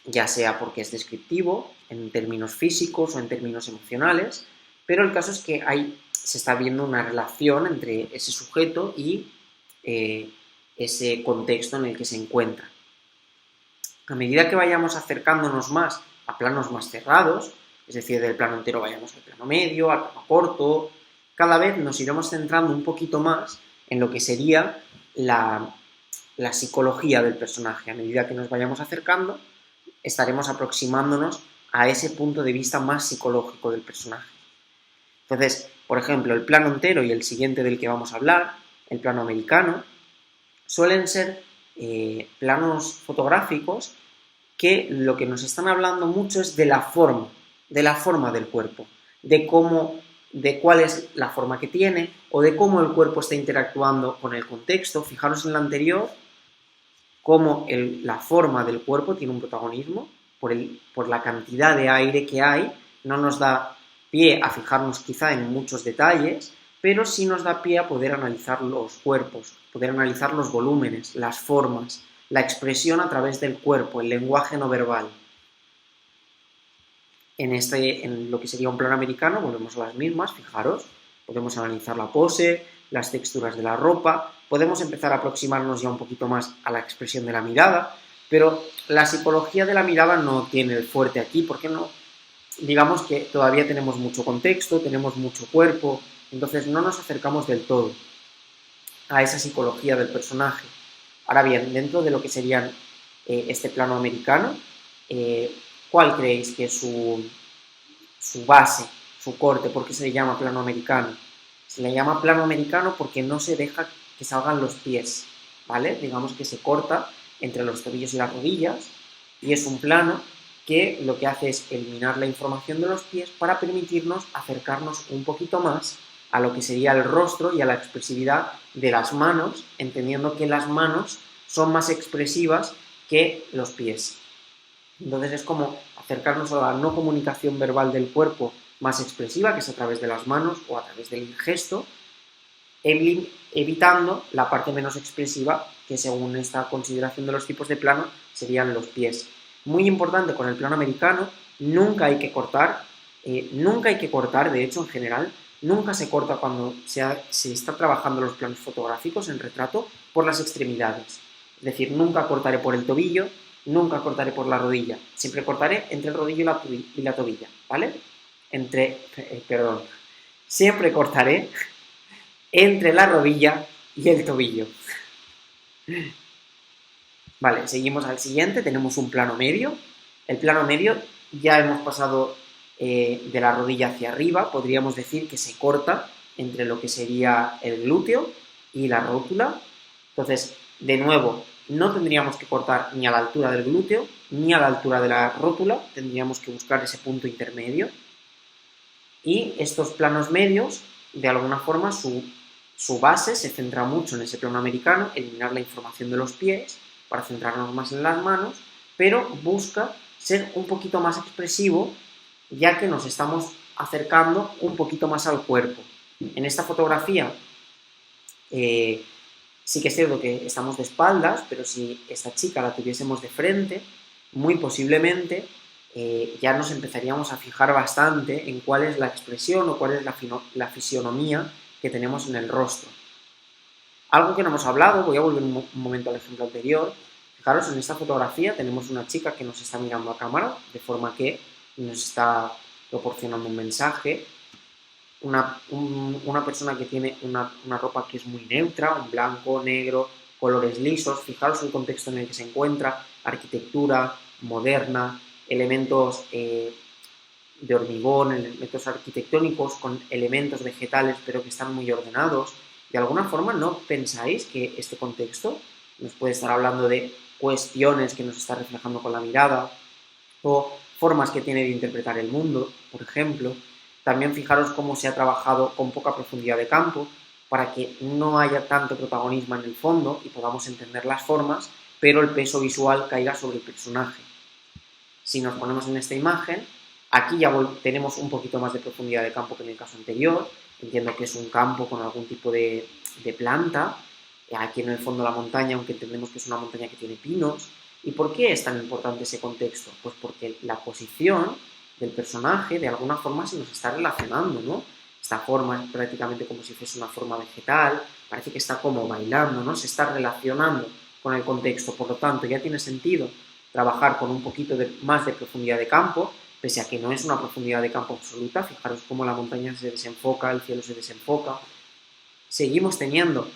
Ya sea porque es descriptivo en términos físicos o en términos emocionales, pero el caso es que se está viendo una relación entre ese sujeto y ese contexto en el que se encuentra. A medida que vayamos acercándonos más a planos más cerrados, es decir, del plano entero vayamos al plano medio, al plano corto, cada vez nos iremos centrando un poquito más en lo que sería la psicología del personaje. A medida que nos vayamos acercando, estaremos aproximándonos a ese punto de vista más psicológico del personaje. Entonces, por ejemplo, el plano entero y el siguiente del que vamos a hablar, el plano americano, suelen ser planos fotográficos que lo que nos están hablando mucho es de la forma del cuerpo, de cuál es la forma que tiene o de cómo el cuerpo está interactuando con el contexto. Fijaros en la anterior, cómo la forma del cuerpo tiene un protagonismo, por la cantidad de aire que hay, no nos da pie a fijarnos quizá en muchos detalles, pero sí nos da pie a poder analizar los cuerpos, poder analizar los volúmenes, las formas, la expresión a través del cuerpo, el lenguaje no verbal. En lo que sería un plano americano volvemos a las mismas, fijaros, podemos analizar la pose, las texturas de la ropa, podemos empezar a aproximarnos ya un poquito más a la expresión de la mirada, pero la psicología de la mirada no tiene el fuerte aquí, porque no, digamos que todavía tenemos mucho contexto, tenemos mucho cuerpo, entonces no nos acercamos del todo a esa psicología del personaje. Ahora bien, dentro de lo que serían este plano americano, ¿cuál creéis que es su base, su corte? ¿Por qué se le llama plano americano? Se le llama plano americano porque no se deja que salgan los pies, ¿vale? Digamos que se corta entre los tobillos y las rodillas y es un plano que lo que hace es eliminar la información de los pies para permitirnos acercarnos un poquito más a lo que sería el rostro y a la expresividad de las manos, entendiendo que las manos son más expresivas que los pies. Entonces es como acercarnos a la no comunicación verbal del cuerpo más expresiva, que es a través de las manos o a través del gesto, evitando la parte menos expresiva, que según esta consideración de los tipos de plano serían los pies. Muy importante con el plano americano, nunca hay que cortar, de hecho en general, nunca se corta cuando se está trabajando los planos fotográficos en retrato por las extremidades. Es decir, nunca cortaré por el tobillo, nunca cortaré por la rodilla, siempre cortaré entre el rodillo y la tobilla, ¿vale? Siempre cortaré entre la rodilla y el tobillo. Vale, seguimos al siguiente, tenemos un plano medio. El plano medio ya hemos pasado de la rodilla hacia arriba, podríamos decir que se corta entre lo que sería el glúteo y la rótula. Entonces, de nuevo, no tendríamos que cortar ni a la altura del glúteo ni a la altura de la rótula, tendríamos que buscar ese punto intermedio. Y estos planos medios, de alguna forma, su base se centra mucho en ese plano americano, eliminar la información de los pies para centrarnos más en las manos, pero busca ser un poquito más expresivo, ya que nos estamos acercando un poquito más al cuerpo. En esta fotografía sí que es cierto que estamos de espaldas, pero si esta chica la tuviésemos de frente, muy posiblemente ya nos empezaríamos a fijar bastante en cuál es la expresión o cuál es la fisionomía que tenemos en el rostro. Algo que no hemos hablado, voy a volver un momento al ejemplo anterior. Fijaros, en esta fotografía tenemos una chica que nos está mirando a cámara, de forma que nos está proporcionando un mensaje. Una persona que tiene una ropa que es muy neutra, un blanco, negro, colores lisos. Fijaros el contexto en el que se encuentra, arquitectura moderna, elementos de hormigón, elementos arquitectónicos con elementos vegetales pero que están muy ordenados. De alguna forma, ¿no pensáis que este contexto nos puede estar hablando de cuestiones que nos está reflejando con la mirada o formas que tiene de interpretar el mundo, por ejemplo? También fijaros cómo se ha trabajado con poca profundidad de campo para que no haya tanto protagonismo en el fondo y podamos entender las formas, pero el peso visual caiga sobre el personaje. Si nos ponemos en esta imagen, aquí ya tenemos un poquito más de profundidad de campo que en el caso anterior. Entiendo que es un campo con algún tipo de planta. Aquí en el fondo de la montaña, aunque entendemos que es una montaña que tiene pinos. ¿Y por qué es tan importante ese contexto? Pues porque la posición del personaje de alguna forma se nos está relacionando, ¿no? Esta forma es prácticamente como si fuese una forma vegetal, parece que está como bailando, ¿no? Se está relacionando con el contexto, por lo tanto ya tiene sentido trabajar con un poquito más de profundidad de campo, pese a que no es una profundidad de campo absoluta. Fijaros cómo la montaña se desenfoca, el cielo se desenfoca. Seguimos teniendo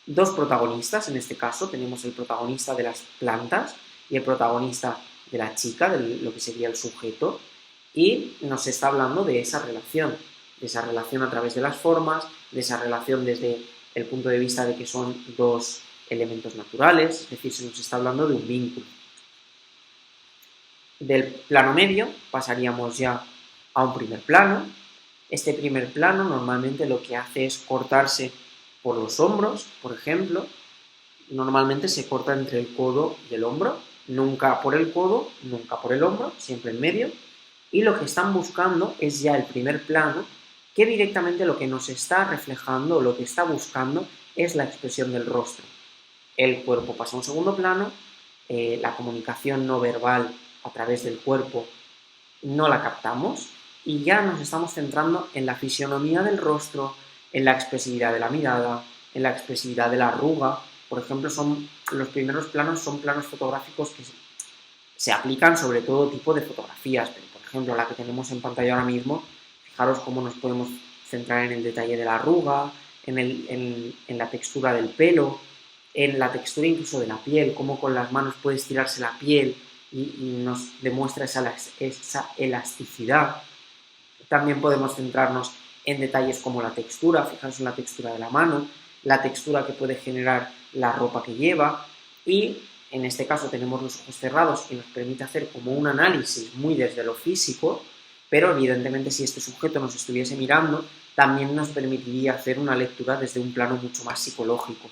dos protagonistas, en este caso tenemos el protagonista de las plantas y el protagonista de la chica, de lo que sería el sujeto, y nos está hablando de esa relación a través de las formas, de esa relación desde el punto de vista de que son dos elementos naturales, es decir, se nos está hablando de un vínculo. Del plano medio pasaríamos ya a un primer plano. Este primer plano normalmente lo que hace es cortarse por los hombros, por ejemplo, normalmente se corta entre el codo y el hombro, nunca por el codo, nunca por el hombro, siempre en medio, y lo que están buscando es ya el primer plano, que directamente lo que nos está reflejando, lo que está buscando, es la expresión del rostro. El cuerpo pasa a un segundo plano, la comunicación no verbal a través del cuerpo no la captamos y ya nos estamos centrando en la fisionomía del rostro, en la expresividad de la mirada, en la expresividad de la arruga. Por ejemplo, los primeros planos son planos fotográficos que se aplican sobre todo tipo de fotografías, pero por ejemplo la que tenemos en pantalla ahora mismo, fijaros cómo nos podemos centrar en el detalle de la arruga, en la textura del pelo, en la textura incluso de la piel, cómo con las manos puede estirarse la piel y nos demuestra esa elasticidad. También podemos centrarnos en detalles como la textura, fijaros en la textura de la mano, la textura que puede generar la ropa que lleva, y en este caso tenemos los ojos cerrados y nos permite hacer como un análisis muy desde lo físico, pero evidentemente si este sujeto nos estuviese mirando, también nos permitiría hacer una lectura desde un plano mucho más psicológico.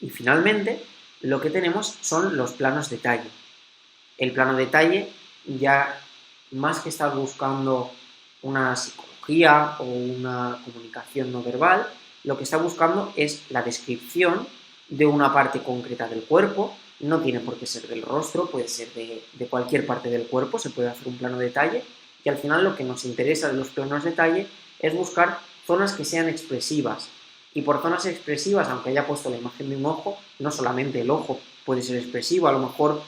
Y finalmente, lo que tenemos son los planos detalle. El plano detalle, ya más que estar buscando una psicología o una comunicación no verbal, lo que está buscando es la descripción de una parte concreta del cuerpo. No tiene por qué ser del rostro, puede ser de cualquier parte del cuerpo, se puede hacer un plano detalle, y al final lo que nos interesa de los planos detalle es buscar zonas que sean expresivas. Y por zonas expresivas, aunque haya puesto la imagen de un ojo, no solamente el ojo puede ser expresivo, a lo mejor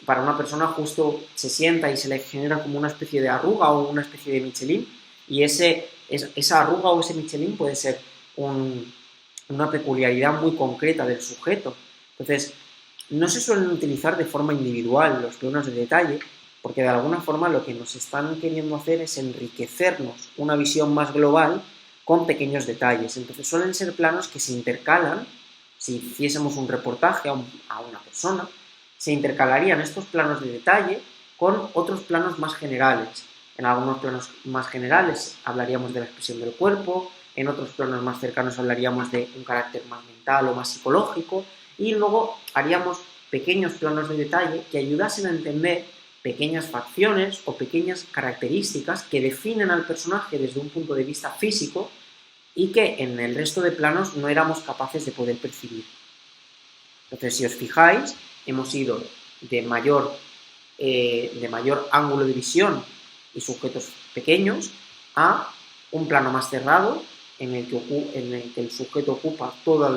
para una persona justo se sienta y se le genera como una especie de arruga o una especie de Michelin, y esa arruga o ese Michelin puede ser una peculiaridad muy concreta del sujeto. Entonces, no se suelen utilizar de forma individual los planos de detalle, porque de alguna forma lo que nos están queriendo hacer es enriquecernos una visión más global con pequeños detalles. Entonces suelen ser planos que se intercalan. Si hiciésemos un reportaje a una persona, se intercalarían estos planos de detalle con otros planos más generales. En algunos planos más generales hablaríamos de la expresión del cuerpo, en otros planos más cercanos hablaríamos de un carácter más mental o más psicológico, y luego haríamos pequeños planos de detalle que ayudasen a entender pequeñas facciones o pequeñas características que definen al personaje desde un punto de vista físico y que en el resto de planos no éramos capaces de poder percibir. Entonces, si os fijáis, hemos ido de mayor ángulo de visión y sujetos pequeños a un plano más cerrado en el que el sujeto ocupa todo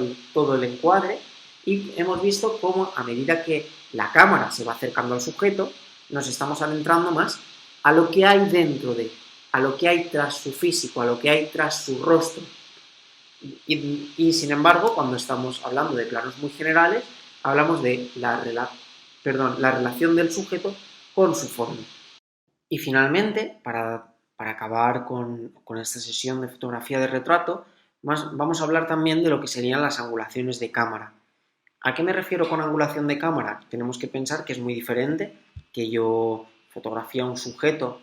el encuadre, y hemos visto cómo a medida que la cámara se va acercando al sujeto, nos estamos adentrando más a lo que hay dentro a lo que hay tras su físico, a lo que hay tras su rostro. Y sin embargo, cuando estamos hablando de planos muy generales, hablamos de la relación del sujeto con su forma. Y finalmente, para acabar con esta sesión de fotografía de retrato, vamos a hablar también de lo que serían las angulaciones de cámara. ¿A qué me refiero con angulación de cámara? Tenemos que pensar que es muy diferente que yo fotografía a un sujeto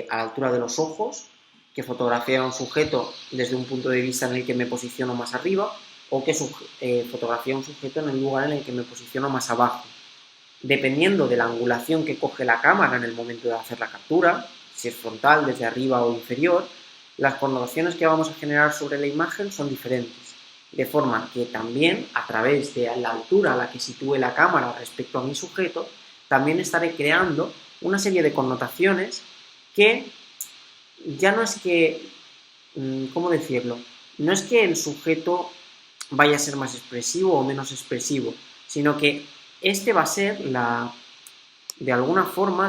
a la altura de los ojos, que fotografía a un sujeto desde un punto de vista en el que me posiciono más arriba, o que fotografía a un sujeto en el lugar en el que me posiciono más abajo. Dependiendo de la angulación que coge la cámara en el momento de hacer la captura, si es frontal, desde arriba o inferior, las connotaciones que vamos a generar sobre la imagen son diferentes. De forma que también, a través de la altura a la que sitúe la cámara respecto a mi sujeto, también estaré creando una serie de connotaciones que ya no es que, ¿cómo decirlo? No es que el sujeto vaya a ser más expresivo o menos expresivo, sino que este va a ser de alguna forma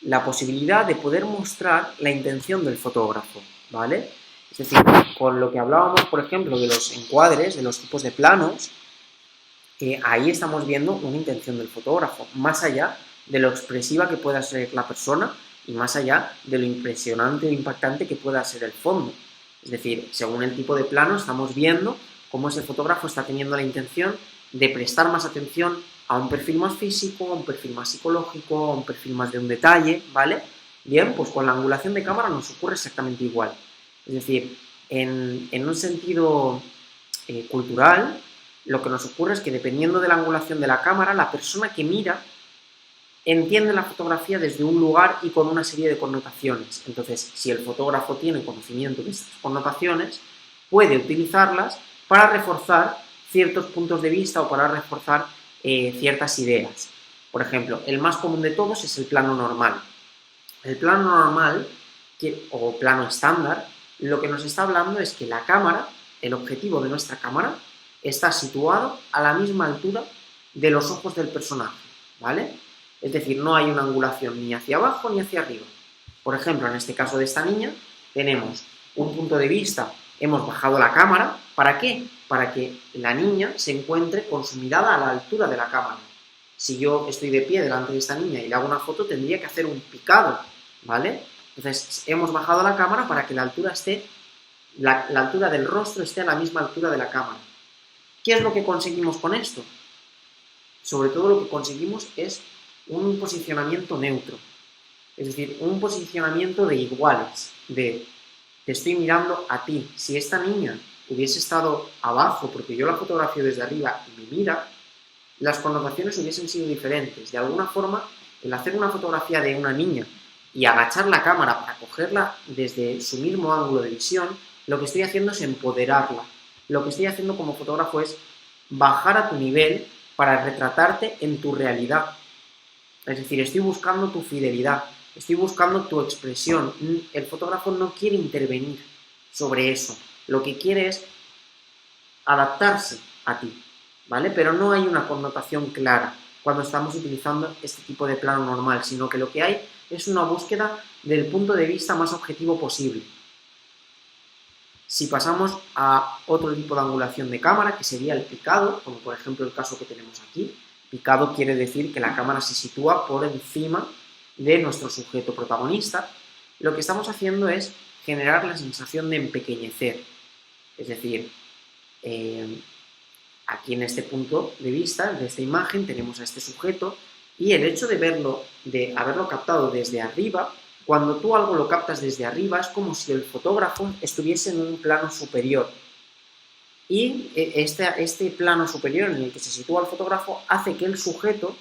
la posibilidad de poder mostrar la intención del fotógrafo, ¿vale? Es decir, con lo que hablábamos, por ejemplo, de los encuadres, de los tipos de planos, ahí estamos viendo una intención del fotógrafo, más allá de lo expresiva que pueda ser la persona y más allá de lo impresionante o impactante que pueda ser el fondo. Es decir, según el tipo de plano, estamos viendo cómo ese fotógrafo está teniendo la intención de prestar más atención a un perfil más físico, a un perfil más psicológico, a un perfil más de un detalle, ¿vale? Bien, pues con la angulación de cámara nos ocurre exactamente igual. Es decir, En un sentido cultural, lo que nos ocurre es que dependiendo de la angulación de la cámara, la persona que mira entiende la fotografía desde un lugar y con una serie de connotaciones. Entonces, si el fotógrafo tiene conocimiento de estas connotaciones, puede utilizarlas para reforzar ciertos puntos de vista o para reforzar ciertas ideas. Por ejemplo, el más común de todos es el plano normal. El plano normal, o plano estándar, lo que nos está hablando es que la cámara, el objetivo de nuestra cámara, está situado a la misma altura de los ojos del personaje, ¿vale? Es decir, no hay una angulación ni hacia abajo ni hacia arriba. Por ejemplo, en este caso de esta niña, tenemos un punto de vista, hemos bajado la cámara, ¿para qué? Para que la niña se encuentre con su mirada a la altura de la cámara. Si yo estoy de pie delante de esta niña y le hago una foto, tendría que hacer un picado, ¿vale? Entonces, hemos bajado la cámara para que la altura esté, la altura del rostro esté a la misma altura de la cámara. ¿Qué es lo que conseguimos con esto? Sobre todo lo que conseguimos es un posicionamiento neutro, es decir, un posicionamiento de iguales, de te estoy mirando a ti. Si esta niña hubiese estado abajo, porque yo la fotografío desde arriba y me mira, las connotaciones hubiesen sido diferentes. De alguna forma, el hacer una fotografía de una niña y agachar la cámara para cogerla desde su mismo ángulo de visión, lo que estoy haciendo es empoderarla. Lo que estoy haciendo como fotógrafo es bajar a tu nivel para retratarte en tu realidad. Es decir, estoy buscando tu fidelidad, estoy buscando tu expresión. El fotógrafo no quiere intervenir sobre eso. Lo que quiere es adaptarse a ti, ¿vale? Pero no hay una connotación clara cuando estamos utilizando este tipo de plano normal, sino que lo que hay es una búsqueda del punto de vista más objetivo posible. Si pasamos a otro tipo de angulación de cámara, que sería el picado, como por ejemplo el caso que tenemos aquí, picado quiere decir que la cámara se sitúa por encima de nuestro sujeto protagonista, lo que estamos haciendo es generar la sensación de empequeñecer. Es decir, aquí en este punto de vista, de esta imagen, tenemos a este sujeto y el hecho de verlo, de haberlo captado desde arriba, cuando tú algo lo captas desde arriba es como si el fotógrafo estuviese en un plano superior. Y este plano superior en el que se sitúa el fotógrafo hace que el sujeto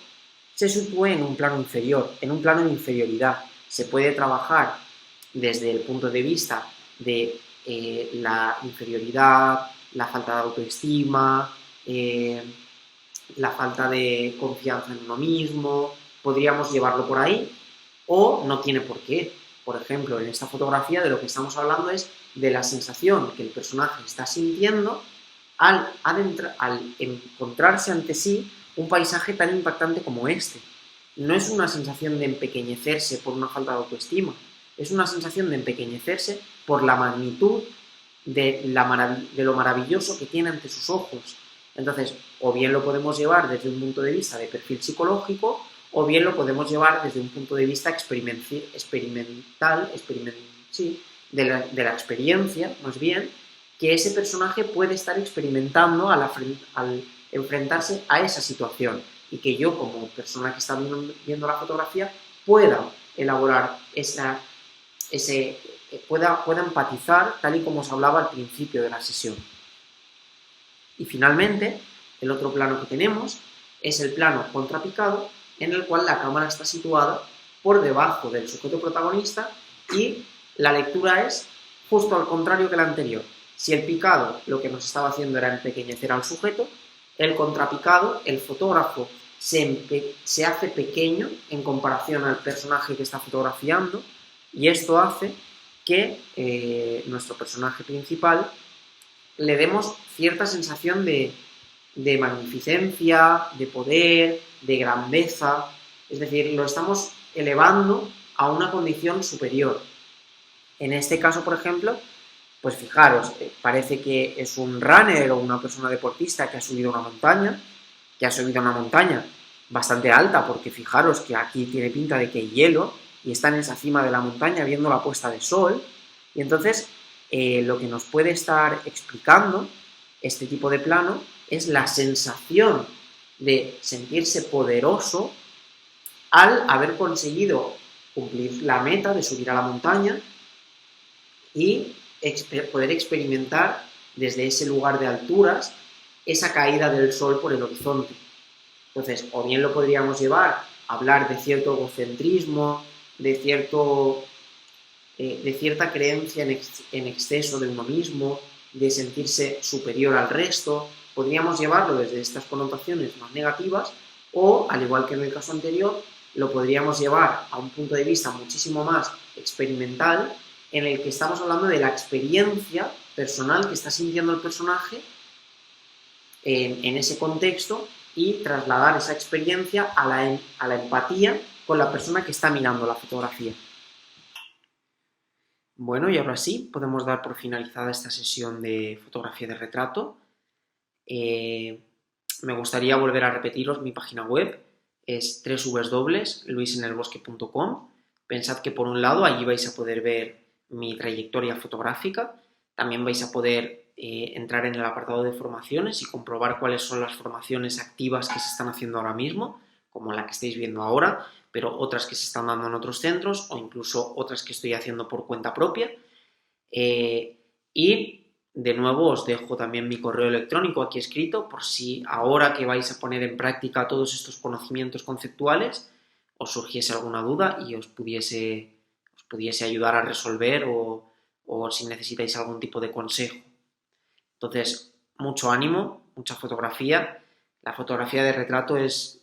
se sitúe en un plano inferior, en un plano de inferioridad. Se puede trabajar desde el punto de vista de la inferioridad, la falta de autoestima, la falta de confianza en uno mismo, podríamos llevarlo por ahí, o no tiene por qué. Por ejemplo, en esta fotografía de lo que estamos hablando es de la sensación que el personaje está sintiendo al encontrarse ante sí un paisaje tan impactante como este. No es una sensación de empequeñecerse por una falta de autoestima, es una sensación de empequeñecerse por la magnitud de lo maravilloso que tiene ante sus ojos. Entonces, o bien lo podemos llevar desde un punto de vista de perfil psicológico, o bien lo podemos llevar desde un punto de vista experimental, de la experiencia, más bien, que ese personaje puede estar experimentando al enfrentarse a esa situación y que yo, como persona que está viendo la fotografía, pueda elaborar pueda empatizar, tal y como os hablaba al principio de la sesión. Y finalmente, el otro plano que tenemos es el plano contrapicado, en el cual la cámara está situada por debajo del sujeto protagonista y la lectura es justo al contrario que la anterior. Si el picado lo que nos estaba haciendo era empequeñecer al sujeto, el contrapicado, el fotógrafo, se hace pequeño en comparación al personaje que está fotografiando y esto hace que nuestro personaje principal le demos cierta sensación de magnificencia, de poder, de grandeza, es decir, lo estamos elevando a una condición superior. En este caso, por ejemplo, pues fijaros, parece que es un runner o una persona deportista que ha subido una montaña, bastante alta, porque fijaros que aquí tiene pinta de que hay hielo y está en esa cima de la montaña viendo la puesta de sol, y entonces lo que nos puede estar explicando este tipo de plano es la sensación de sentirse poderoso al haber conseguido cumplir la meta de subir a la montaña y poder experimentar desde ese lugar de alturas esa caída del sol por el horizonte. Entonces, o bien lo podríamos llevar a hablar de cierto egocentrismo, de cierta creencia en exceso de uno mismo, de sentirse superior al resto. Podríamos llevarlo desde estas connotaciones más negativas, o, al igual que en el caso anterior, lo podríamos llevar a un punto de vista muchísimo más experimental, en el que estamos hablando de la experiencia personal que está sintiendo el personaje en ese contexto, y trasladar esa experiencia a la empatía con la persona que está mirando la fotografía. Bueno, y ahora sí, podemos dar por finalizada esta sesión de fotografía de retrato. Me gustaría volver a repetiros mi página web, es www.luisenelbosque.com. Pensad que por un lado allí vais a poder ver mi trayectoria fotográfica, también vais a poder entrar en el apartado de formaciones y comprobar cuáles son las formaciones activas que se están haciendo ahora mismo, como la que estáis viendo ahora, pero otras que se están dando en otros centros, o incluso otras que estoy haciendo por cuenta propia. Y de nuevo os dejo también mi correo electrónico aquí escrito, por si ahora que vais a poner en práctica todos estos conocimientos conceptuales os surgiese alguna duda y os pudiese ayudar a resolver, o si necesitáis algún tipo de consejo. Entonces, mucho ánimo, mucha fotografía. La fotografía de retrato es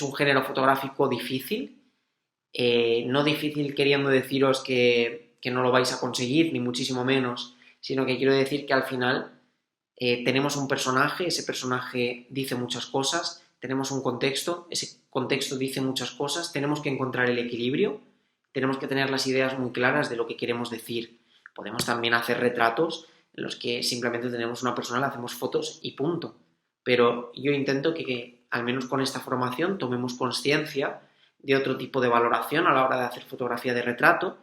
un género fotográfico difícil, no difícil queriendo deciros que no lo vais a conseguir, ni muchísimo menos, sino que quiero decir que al final tenemos un personaje, ese personaje dice muchas cosas, tenemos un contexto, ese contexto dice muchas cosas, tenemos que encontrar el equilibrio, tenemos que tener las ideas muy claras de lo que queremos decir. Podemos también hacer retratos en los que simplemente tenemos una persona, le hacemos fotos y punto. Pero yo intento que al menos con esta formación tomemos conciencia de otro tipo de valoración a la hora de hacer fotografía de retrato,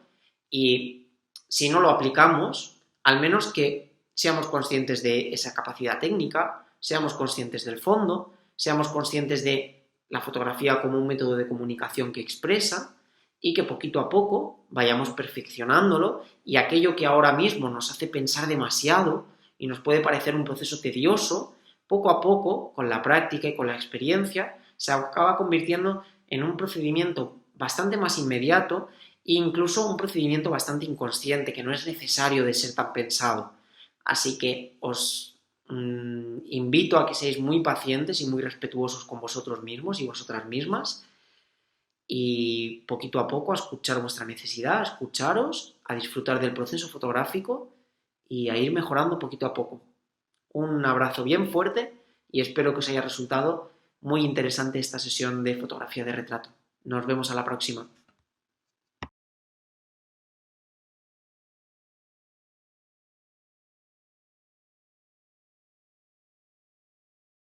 y si no lo aplicamos, al menos que seamos conscientes de esa capacidad técnica, seamos conscientes del fondo, seamos conscientes de la fotografía como un método de comunicación que expresa, y que poquito a poco vayamos perfeccionándolo, y aquello que ahora mismo nos hace pensar demasiado y nos puede parecer un proceso tedioso, poco a poco, con la práctica y con la experiencia, se acaba convirtiendo en un procedimiento bastante más inmediato, e incluso un procedimiento bastante inconsciente, que no es necesario de ser tan pensado. Así que os invito a que seáis muy pacientes y muy respetuosos con vosotros mismos y vosotras mismas, y poquito a poco a escuchar vuestra necesidad, a escucharos, a disfrutar del proceso fotográfico y a ir mejorando poquito a poco. Un abrazo bien fuerte y espero que os haya resultado muy interesante esta sesión de fotografía de retrato. Nos vemos a la próxima.